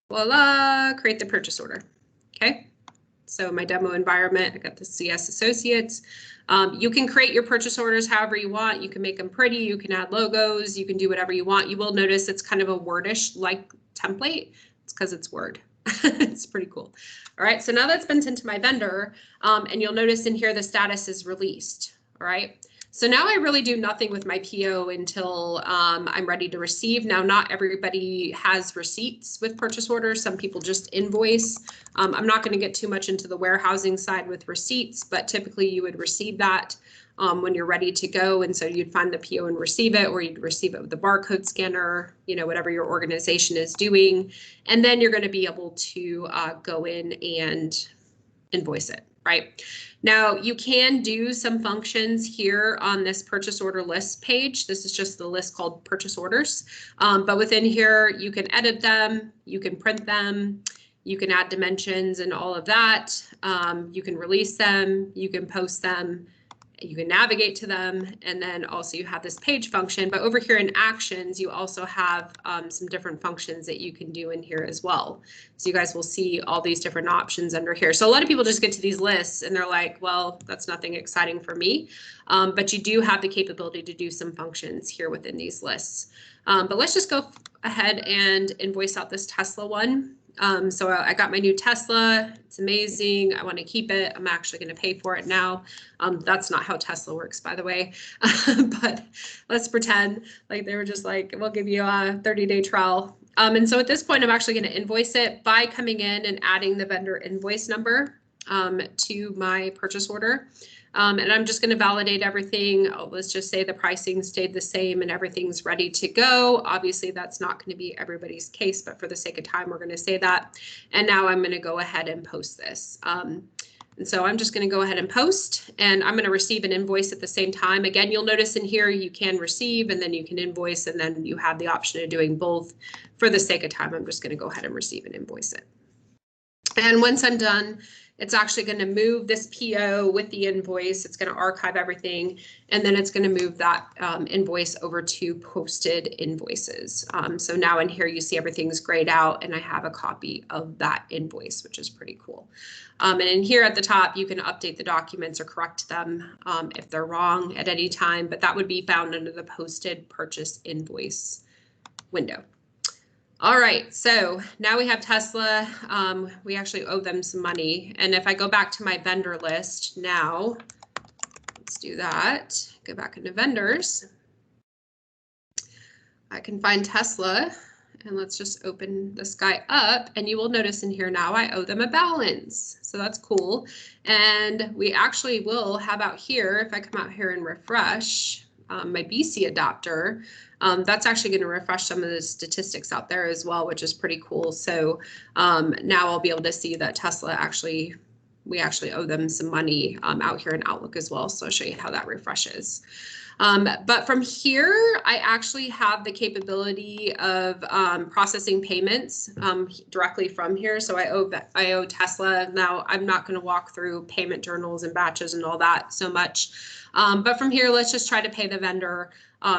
voila, create the purchase order. Okay. So my demo environment, I got the CS Associates. You can create your purchase orders however you want. You can make them pretty. You can add logos. You can do whatever you want. You will notice it's kind of a Wordish like template. It's because it's Word. It's pretty cool. All right. So now that's been sent to my vendor. And you'll notice in here the status is released. All right. So now I really do nothing with my PO until I'm ready to receive. Now, not everybody has receipts with purchase orders. Some people just invoice. I'm not going to get too much into the warehousing side with receipts, but typically you would receive that when you're ready to go. And so you'd find the PO and receive it, or you'd receive it with the barcode scanner, you know, whatever your organization is doing. And then you're going to be able to go in and invoice it, right? Now, you can do some functions here on this purchase order list page. This is just the list called purchase orders. But within here, you can edit them, you can print them, you can add dimensions and all of that. You can release them, you can post them, you can navigate to them, and then also you have this page function. But over here in actions, you also have some different functions that you can do in here as well. So you guys will see all these different options under here. So a lot of people just get to these lists and they're like, well, that's nothing exciting for me. But you do have the capability to do some functions here within these lists. But let's just go ahead and invoice out this Tesla one. So I got my new Tesla. It's amazing. I want to keep it. I'm actually going to pay for it now. That's not how Tesla works, by the way. But let's pretend like they were just like, we'll give you a 30-day trial. And so at this point, I'm actually going to invoice it by coming in and adding the vendor invoice number to my purchase order. And I'm just going to validate everything. Let's just say the pricing stayed the same and everything's ready to go. Obviously, that's not going to be everybody's case, but for the sake of time, we're going to say that. And now I'm going to go ahead and post this. And so I'm just going to go ahead and post, and I'm going to receive an invoice at the same time. Again, you'll notice in here you can receive and then you can invoice, and then you have the option of doing both. For the sake of time, I'm just going to go ahead and receive and invoice it. And once I'm done, it's actually going to move this PO with the invoice. It's going to archive everything, and then it's going to move that invoice over to posted invoices. So now in here, you see everything's grayed out, and I have a copy of that invoice, which is pretty cool. And in here at the top, you can update the documents or correct them if they're wrong at any time, but that would be found under the posted purchase invoice window. All right, so now we have Tesla. We actually owe them some money. And if I go back to my vendor list now, let's do that. Go back into vendors. I can find Tesla, and let's just open this guy up, and you will notice in here now I owe them a balance. So that's cool. And we actually will have out here, if I come out here and refresh my BC adapter, that's actually going to refresh some of the statistics out there as well, which is pretty cool. So now I'll be able to see that Tesla we actually owe them some money out here in Outlook as well. So I'll show you how that refreshes. But from here, I actually have the capability of processing payments directly from here. So I owe Tesla. Now, I'm not going to walk through payment journals and batches and all that so much. But from here, let's just try to pay the vendor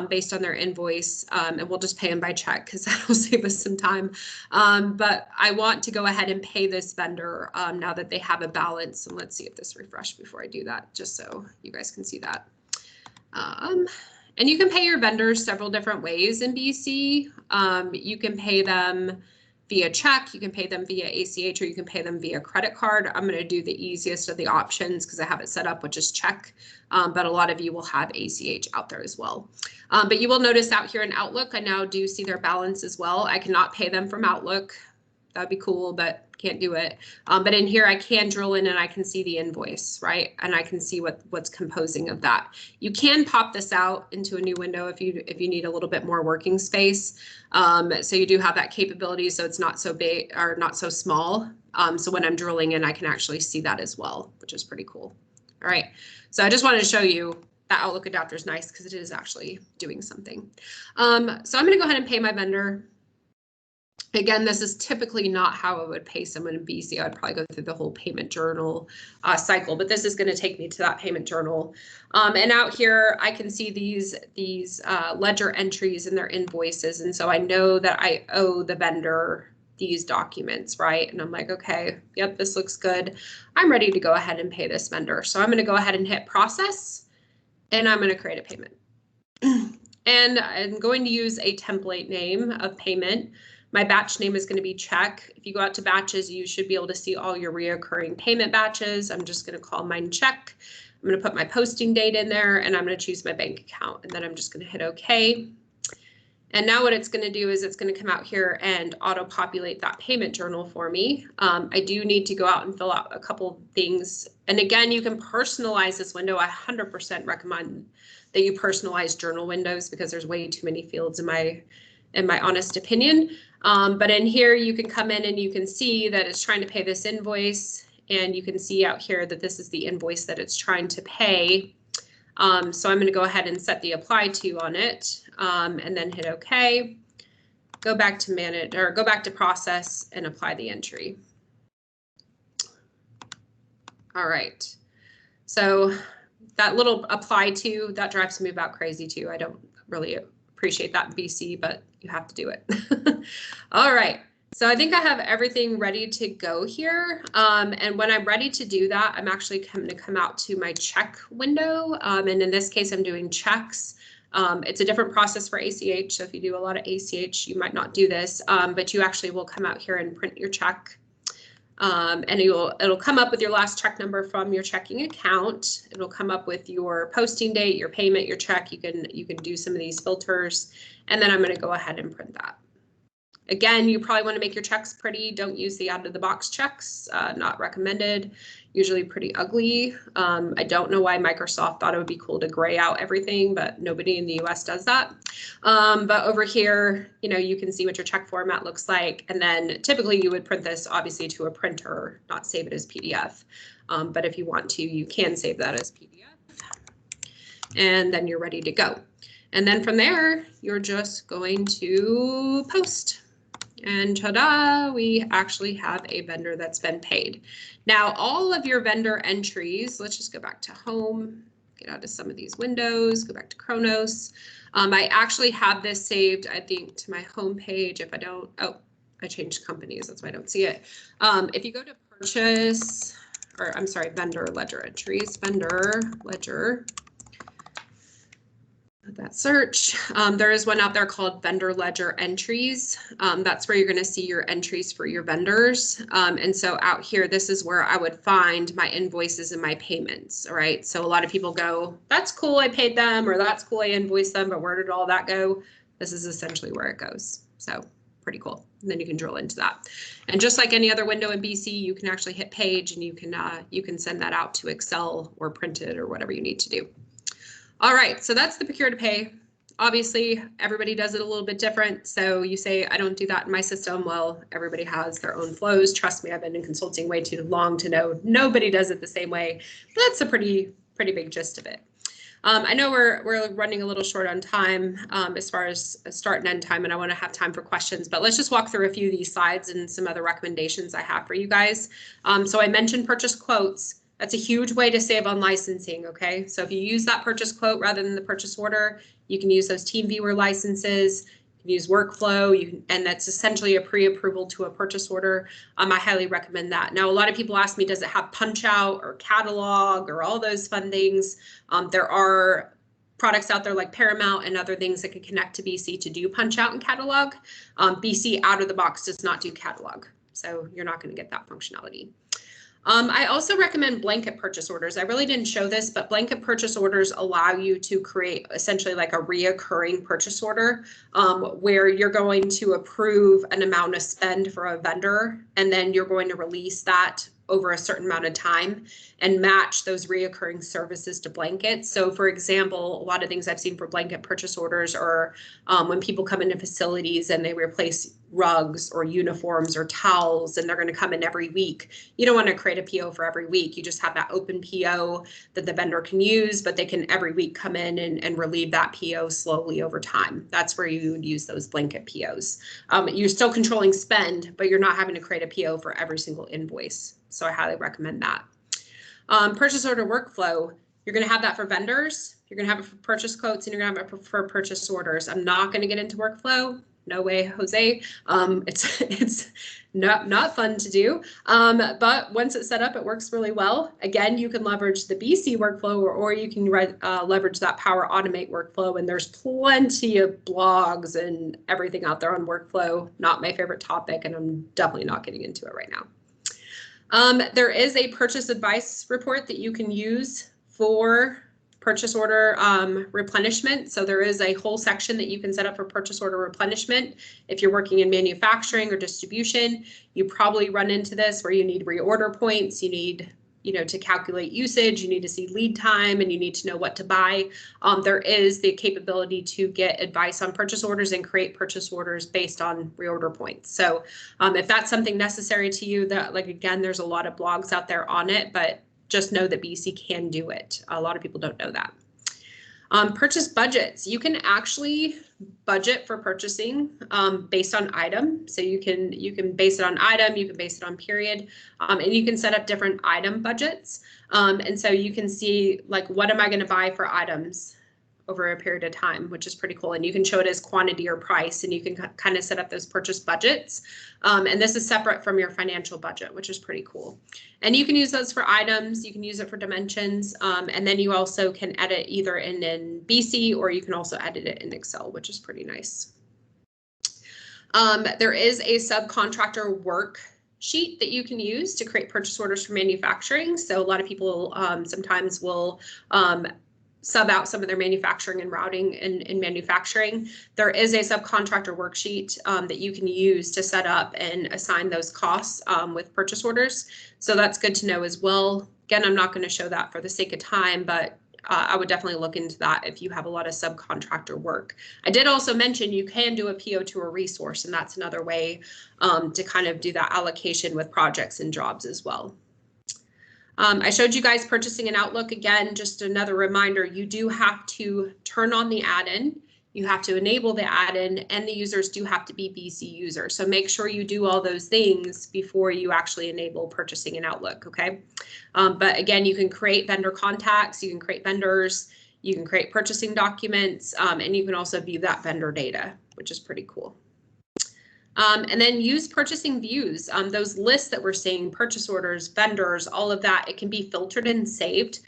based on their invoice, and we'll just pay them by check because that'll save us some time. But I want to go ahead and pay this vendor now that they have a balance. And let's see if this refreshed before I do that, just so you guys can see that. And you can pay your vendors several different ways in BC. You can pay them via check, you can pay them via ACH, or you can pay them via credit card. I'm going to do the easiest of the options because I have it set up, which is check. But a lot of you will have ACH out there as well. But you will notice out here in Outlook, I now do see their balance as well. I cannot pay them from Outlook. That'd be cool, but can't do it. But in here, I can drill in and I can see the invoice, right? And I can see what's composing of that. You can pop this out into a new window if you need a little bit more working space. So you do have that capability, so it's not so big or not so small. So when I'm drilling in, I can actually see that as well, which is pretty cool. All right, so I just wanted to show you that Outlook adapter is nice because it is actually doing something. So I'm going to go ahead and pay my vendor. Again, this is typically not how I would pay someone in BC. I'd probably go through the whole payment journal cycle, but this is going to take me to that payment journal. And out here, I can see these ledger entries and their invoices. And so I know that I owe the vendor these documents, right? And I'm like, okay, yep, this looks good. I'm ready to go ahead and pay this vendor. So I'm going to go ahead and hit process, and I'm going to create a payment. And I'm going to use a template name of payment. My batch name is going to be check. If you go out to batches, you should be able to see all your reoccurring payment batches. I'm just going to call mine check. I'm going to put my posting date in there, and I'm going to choose my bank account, and then I'm just going to hit OK. And now what it's going to do is it's going to come out here and auto-populate that payment journal for me. I do need to go out and fill out a couple things. And again, you can personalize this window. I 100% recommend that you personalize journal windows because there's way too many fields in my honest opinion. But in here, you can come in and you can see that it's trying to pay this invoice. And you can see out here that this is the invoice that it's trying to pay. So I'm going to go ahead and set the apply to on it, and then hit OK. Go back to manage, or go back to process and apply the entry. All right. So that little apply to, that drives me about crazy too. I don't really appreciate that in BC, but you have to do it. All right. So I think I have everything ready to go here. And when I'm ready to do that, I'm actually going to come out to my check window. And in this case, I'm doing checks. It's a different process for ACH. So if you do a lot of ACH, you might not do this, but you actually will come out here and print your check. And it'll come up with your last check number from your checking account. It'll come up with your posting date, your payment, your check. You can do some of these filters, and then I'm going to go ahead and print that. Again, you probably want to make your checks pretty. Don't use the out-of-the-box checks. Not recommended. Usually pretty ugly. I don't know why Microsoft thought it would be cool to gray out everything, but nobody in the US does that. But over here, you can see what your check format looks like. And then typically you would print this obviously to a printer, not save it as PDF. But if you want to, you can save that as PDF. And then you're ready to go. And then from there, you're just going to post. And ta-da, we actually have a vendor that's been paid. Now, all of your vendor entries, let's just go back to home, get out of some of these windows, go back to Kronos. I actually have this saved, I think, to my home page. If I don't, oh, I changed companies, that's why I don't see it. If you go to purchase, or I'm sorry, vendor ledger entries, vendor ledger, that search. There is one out there called vendor ledger entries. That's where you're going to see your entries for your vendors. And so out here, this is where I would find my invoices and my payments. All right. So a lot of people go, that's cool, I paid them, or that's cool, I invoiced them, but where did all that go? This is essentially where it goes. So pretty cool. And then you can drill into that. And just like any other window in BC, you can actually hit page and you can send that out to Excel or print it or whatever you need to do. All right, so that's the procure to pay. Obviously, everybody does it a little bit different. So you say, I don't do that in my system. Well, everybody has their own flows. Trust me, I've been in consulting way too long to know nobody does it the same way. But that's a pretty big gist of it. I know we're running a little short on time as far as start and end time, and I want to have time for questions, but let's just walk through a few of these slides and some other recommendations I have for you guys. So I mentioned purchase quotes. That's a huge way to save on licensing, okay? So if you use that purchase quote rather than the purchase order, you can use those TeamViewer licenses, you can use workflow, and that's essentially a pre-approval to a purchase order. I highly recommend that. Now, a lot of people ask me, does it have punch out or catalog or all those fun things? There are products out there like Paramount and other things that can connect to BC to do punch out and catalog. BC out of the box does not do catalog, so you're not going to get that functionality. I also recommend blanket purchase orders. I really didn't show this, but blanket purchase orders allow you to create essentially like a reoccurring purchase order where you're going to approve an amount of spend for a vendor, and then you're going to release that over a certain amount of time and match those reoccurring services to blankets. So for example, a lot of things I've seen for blanket purchase orders are when people come into facilities and they replace rugs or uniforms or towels, and they're going to come in every week. You don't want to create a PO for every week. You just have that open PO that the vendor can use, but they can every week come in and relieve that PO slowly over time. That's where you would use those blanket POs. You're still controlling spend, but you're not having to create a PO for every single invoice. So I highly recommend that. Purchase order workflow, you're going to have that for vendors, you're going to have it for purchase quotes, and you're going to have it for purchase orders. I'm not going to get into workflow. No way, Jose. It's not fun to do, but once it's set up, it works really well. Again, you can leverage the BC workflow, or you can leverage that Power Automate workflow, and there's plenty of blogs and everything out there on workflow. Not my favorite topic, and I'm definitely not getting into it right now. There is a purchase advice report that you can use for purchase order replenishment. So there is a whole section that you can set up for purchase order replenishment. If you're working in manufacturing or distribution, you probably run into this where you need reorder points, you need to calculate usage, you need to see lead time, and you need to know what to buy. There is the capability to get advice on purchase orders and create purchase orders based on reorder points. So if that's something necessary to you, that again, there's a lot of blogs out there on it, but just know that BC can do it. A lot of people don't know that. Purchase budgets. You can actually budget for purchasing based on item. So you can base it on item, you can base it on period, and you can set up different item budgets. And so you can see what am I going to buy for items over a period of time, which is pretty cool. And you can show it as quantity or price, and you can kind of set up those purchase budgets. And this is separate from your financial budget, which is pretty cool. And you can use those for items, you can use it for dimensions, and then you also can edit either in BC, or you can also edit it in Excel, which is pretty nice. There is a subcontractor work sheet that you can use to create purchase orders for manufacturing. So a lot of people sometimes will sub out some of their manufacturing and routing in manufacturing. There is a subcontractor worksheet that you can use to set up and assign those costs with purchase orders. So that's good to know as well. Again, I'm not going to show that for the sake of time, but I would definitely look into that if you have a lot of subcontractor work. I did also mention you can do a PO to a resource, and that's another way to kind of do that allocation with projects and jobs as well. I showed you guys purchasing in Outlook. Again, just another reminder, you do have to turn on the add-in, you have to enable the add-in, and the users do have to be BC users. So make sure you do all those things before you actually enable purchasing in Outlook, okay? But again, you can create vendor contacts, you can create vendors, you can create purchasing documents, and you can also view that vendor data, which is pretty cool. And then use purchasing views. Those lists that we're seeing, purchase orders, vendors, all of that, it can be filtered and saved.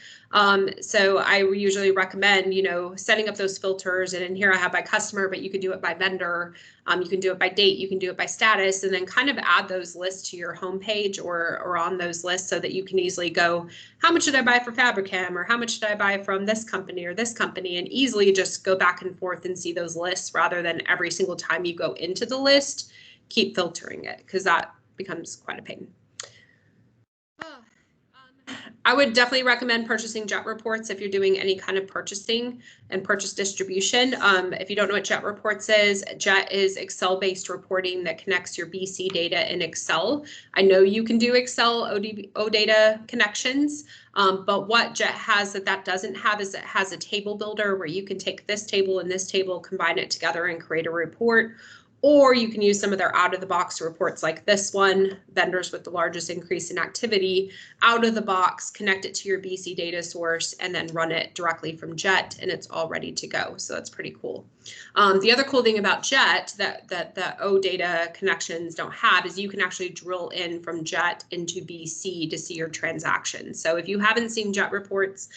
So I usually recommend, setting up those filters. And in here I have by customer, but you can do it by vendor. You can do it by date, you can do it by status, and then kind of add those lists to your homepage or on those lists so that you can easily go, how much did I buy for Fabricam, or how much did I buy from this company or this company, and easily just go back and forth and see those lists rather than every single time you go into the list, keep filtering it, because that becomes quite a pain. I would definitely recommend purchasing Jet reports if you're doing any kind of purchasing and purchase distribution. If you don't know what Jet reports is, Jet is Excel-based reporting that connects your BC data in Excel. I know you can do Excel OData connections, but what Jet has that doesn't have is it has a table builder where you can take this table and this table, combine it together and create a report. Or you can use some of their out-of-the-box reports like this one, vendors with the largest increase in activity, out of the box, connect it to your BC data source, and then run it directly from Jet, and it's all ready to go. So that's pretty cool. The other cool thing about Jet that the OData connections don't have is you can actually drill in from Jet into BC to see your transactions. So if you haven't seen Jet reports,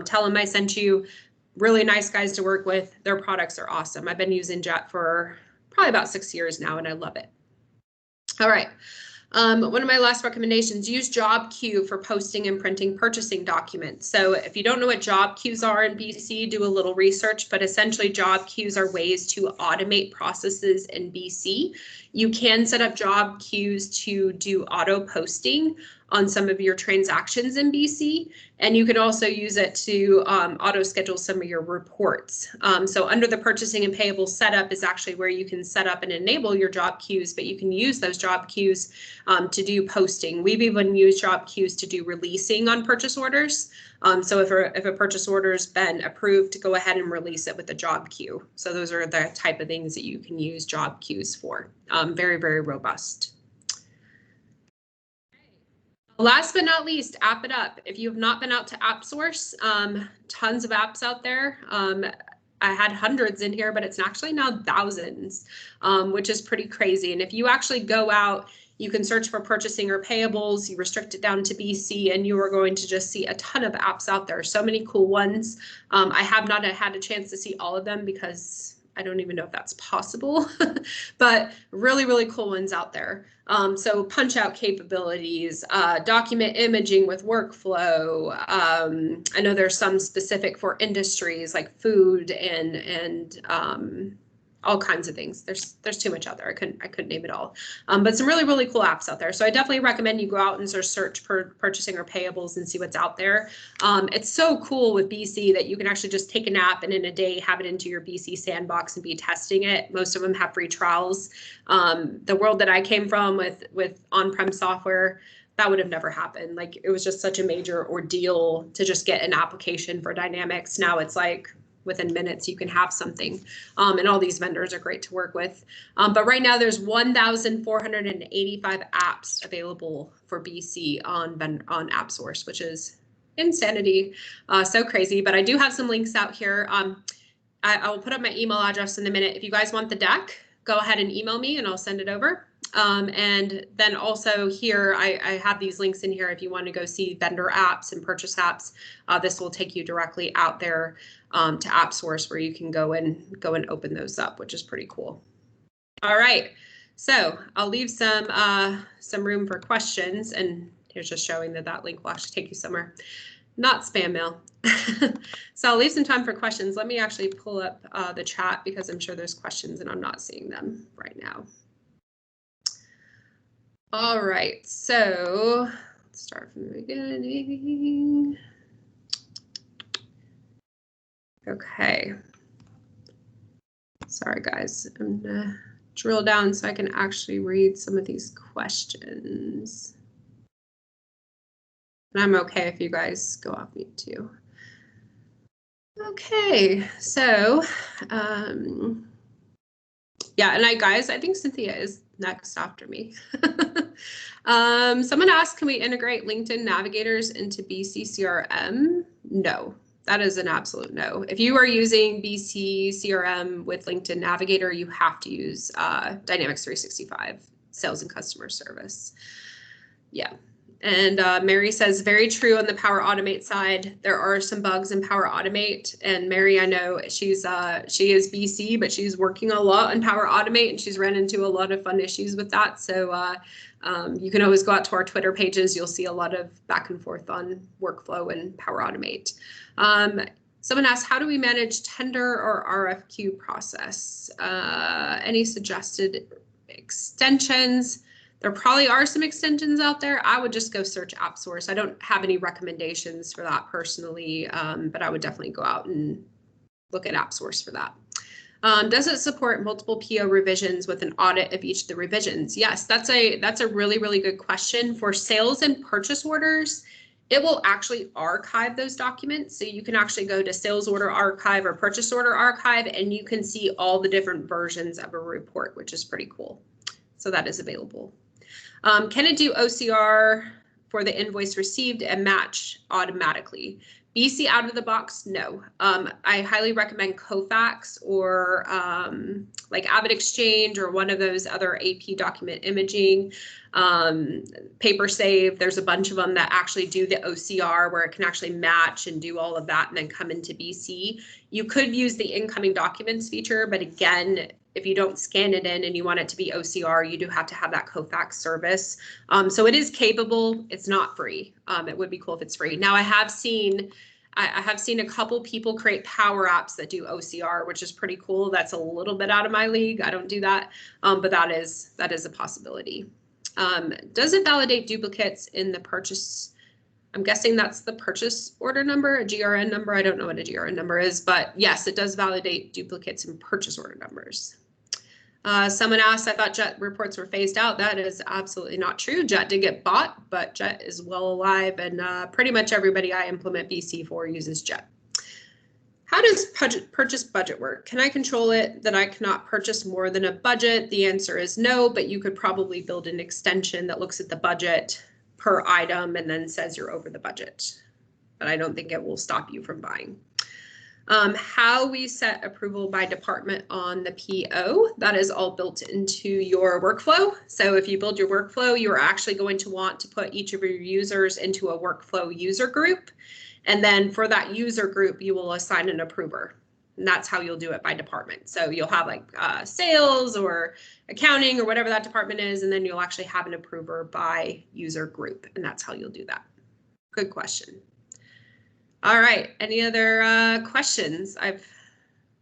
tell them I sent you. Really nice guys to work with. Their products are awesome. I've been using Jet for probably about 6 years now, and I love it. All right. One of my last recommendations, use job queue for posting and printing purchasing documents. So if you don't know what job queues are in BC, do a little research, but essentially job queues are ways to automate processes in BC. You can set up job queues to do auto posting on some of your transactions in BC, and you can also use it to auto schedule some of your reports. So under the purchasing and payable setup is actually where you can set up and enable your job queues, but you can use those job queues to do posting. We've even used job queues to do releasing on purchase orders. So if a purchase order's been approved, go ahead and release it with a job queue. So those are the type of things that you can use job queues for. Very, very robust. Last but not least, app it up. If you have not been out to AppSource, tons of apps out there. I had hundreds in here, but it's actually now thousands, which is pretty crazy. And if you actually go out, you can search for purchasing or payables, you restrict it down to BC, and you are going to just see a ton of apps out there. So many cool ones. I have not had a chance to see all of them because I don't even know if that's possible, but really, really cool ones out there. So punch out capabilities, document imaging with workflow. I know there's some specific for industries like food and all kinds of things. There's too much out there. I couldn't name it all. But some really, really cool apps out there. So I definitely recommend you go out and search for purchasing or payables and see what's out there. It's so cool with BC that you can actually just take an app and in a day have it into your BC sandbox and be testing it. Most of them have free trials. The world that I came from with on-prem software, that would have never happened. Like, it was just such a major ordeal to just get an application for Dynamics. Now it's like within minutes you can have something, and all these vendors are great to work with. But right now there's 1,485 apps available for BC on AppSource, which is insanity, so crazy. But I do have some links out here. I will put up my email address in a minute. If you guys want the deck, go ahead and email me and I'll send it over. And then also here, I have these links in here if you want to go see vendor apps and purchase apps. This will take you directly out there to AppSource, where you can go and open those up, which is pretty cool. All right, so I'll leave some room for questions, and here's just showing that link will actually take you somewhere. Not spam mail. So I'll leave some time for questions. Let me actually pull up the chat, because I'm sure there's questions and I'm not seeing them right now. All right, so let's start from the beginning. Okay. Sorry, guys. I'm gonna drill down so I can actually read some of these questions. And I'm okay if you guys go off mute too. Okay, so yeah, and guys, I think Cynthia is next after me. Someone asked, can we integrate LinkedIn navigators into BC CRM? No, that is an absolute no. If you are using BC CRM with LinkedIn Navigator, you have to use Dynamics 365 Sales and Customer Service. Yeah. And Mary says, very true on the Power Automate side. There are some bugs in Power Automate. And Mary, I know she is BC, but she's working a lot on Power Automate, and she's run into a lot of fun issues with that. So you can always go out to our Twitter pages. You'll see a lot of back and forth on workflow and Power Automate. Someone asked, how do we manage tender or RFQ process? Any suggested extensions? There probably are some extensions out there. I would just go search AppSource. I don't have any recommendations for that personally, but I would definitely go out and look at AppSource for that. Does it support multiple PO revisions with an audit of each of the revisions? Yes, that's a really, really good question. For sales and purchase orders, it will actually archive those documents. So you can actually go to sales order archive or purchase order archive, and you can see all the different versions of a report, which is pretty cool. So that is available. Can it do OCR for the invoice received and match automatically? BC out of the box, no. I highly recommend Kofax or like AvidXchange or one of those other AP document imaging, PaperSave. There's a bunch of them that actually do the OCR where it can actually match and do all of that and then come into BC. You could use the incoming documents feature, but again, if you don't scan it in and you want it to be OCR, you do have to have that Kofax service. So it is capable. It's not free. It would be cool if it's free. Now I have seen a couple people create power apps that do OCR, which is pretty cool. That's a little bit out of my league. I don't do that, but that is a possibility. Does it validate duplicates in the purchase? I'm guessing that's the purchase order number, a GRN number. I don't know what a GRN number is, but yes, it does validate duplicates in purchase order numbers. Someone asked, I thought Jet reports were phased out. That is absolutely not true. Jet did get bought, but Jet is well alive, and pretty much everybody I implement BC for uses Jet. How does purchase budget work? Can I control it that I cannot purchase more than a budget? The answer is no, but you could probably build an extension that looks at the budget per item and then says you're over the budget. But I don't think it will stop you from buying. How we set approval by department on the PO, that is all built into your workflow. So if you build your workflow, you're actually going to want to put each of your users into a workflow user group. And then for that user group, you will assign an approver. And that's how you'll do it by department. So you'll have like sales or accounting or whatever that department is, and then you'll actually have an approver by user group, and that's how you'll do that. Good question. All right, any other questions? I've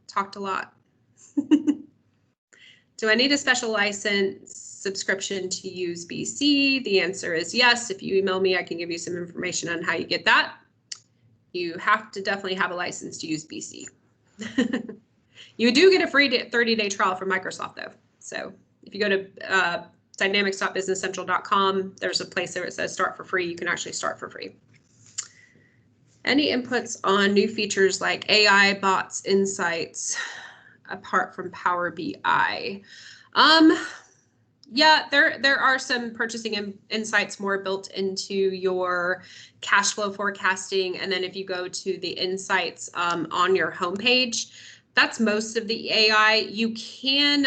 talked a lot. Do I need a special license subscription to use BC? The answer is yes. If you email me, I can give you some information on how you get that. You have to definitely have a license to use BC. You do get a free 30-day trial from Microsoft though. So if you go to dynamics.businesscentral.com, there's a place there that says start for free. You can actually start for free. Any inputs on new features like AI, bots, insights, apart from Power BI? Yeah, there are some purchasing insights more built into your cash flow forecasting. And then if you go to the insights on your homepage, that's most of the AI. You can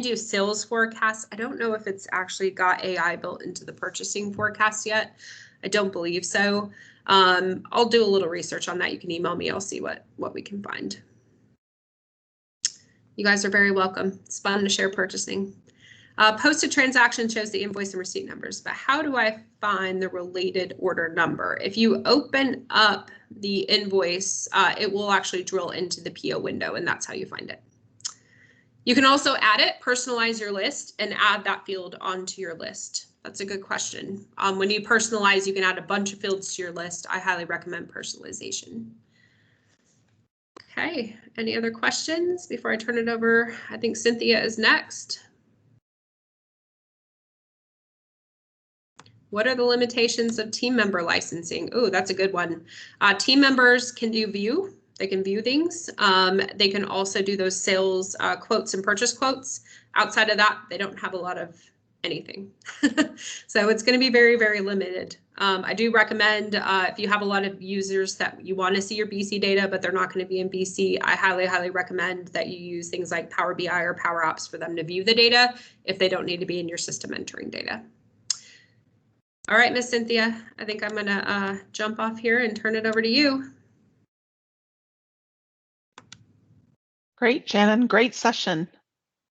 do sales forecasts. I don't know if it's actually got AI built into the purchasing forecast yet. I don't believe so. I'll do a little research on that. You can email me. I'll see what we can find. You guys are very welcome. It's fun to share purchasing. Posted transaction shows the invoice and receipt numbers, but how do I find the related order number? If you open up the invoice, it will actually drill into the PO window, and that's how you find it. You can also add it, personalize your list, and add that field onto your list. That's a good question. When you personalize, you can add a bunch of fields to your list. I highly recommend personalization. Okay, any other questions before I turn it over? I think Cynthia is next. What are the limitations of team member licensing? Oh, that's a good one. Team members can do view. They can view things. They can also do those sales quotes and purchase quotes. Outside of that, they don't have a lot of anything. So it's going to be very, very limited. I do recommend if you have a lot of users that you want to see your BC data, but they're not going to be in BC, I highly, highly recommend that you use things like Power BI or Power Apps for them to view the data if they don't need to be in your system entering data. All right, Miss Cynthia, I think I'm going to jump off here and turn it over to you. Great, Shannon. Great session.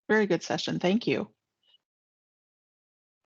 Very good session. Thank you.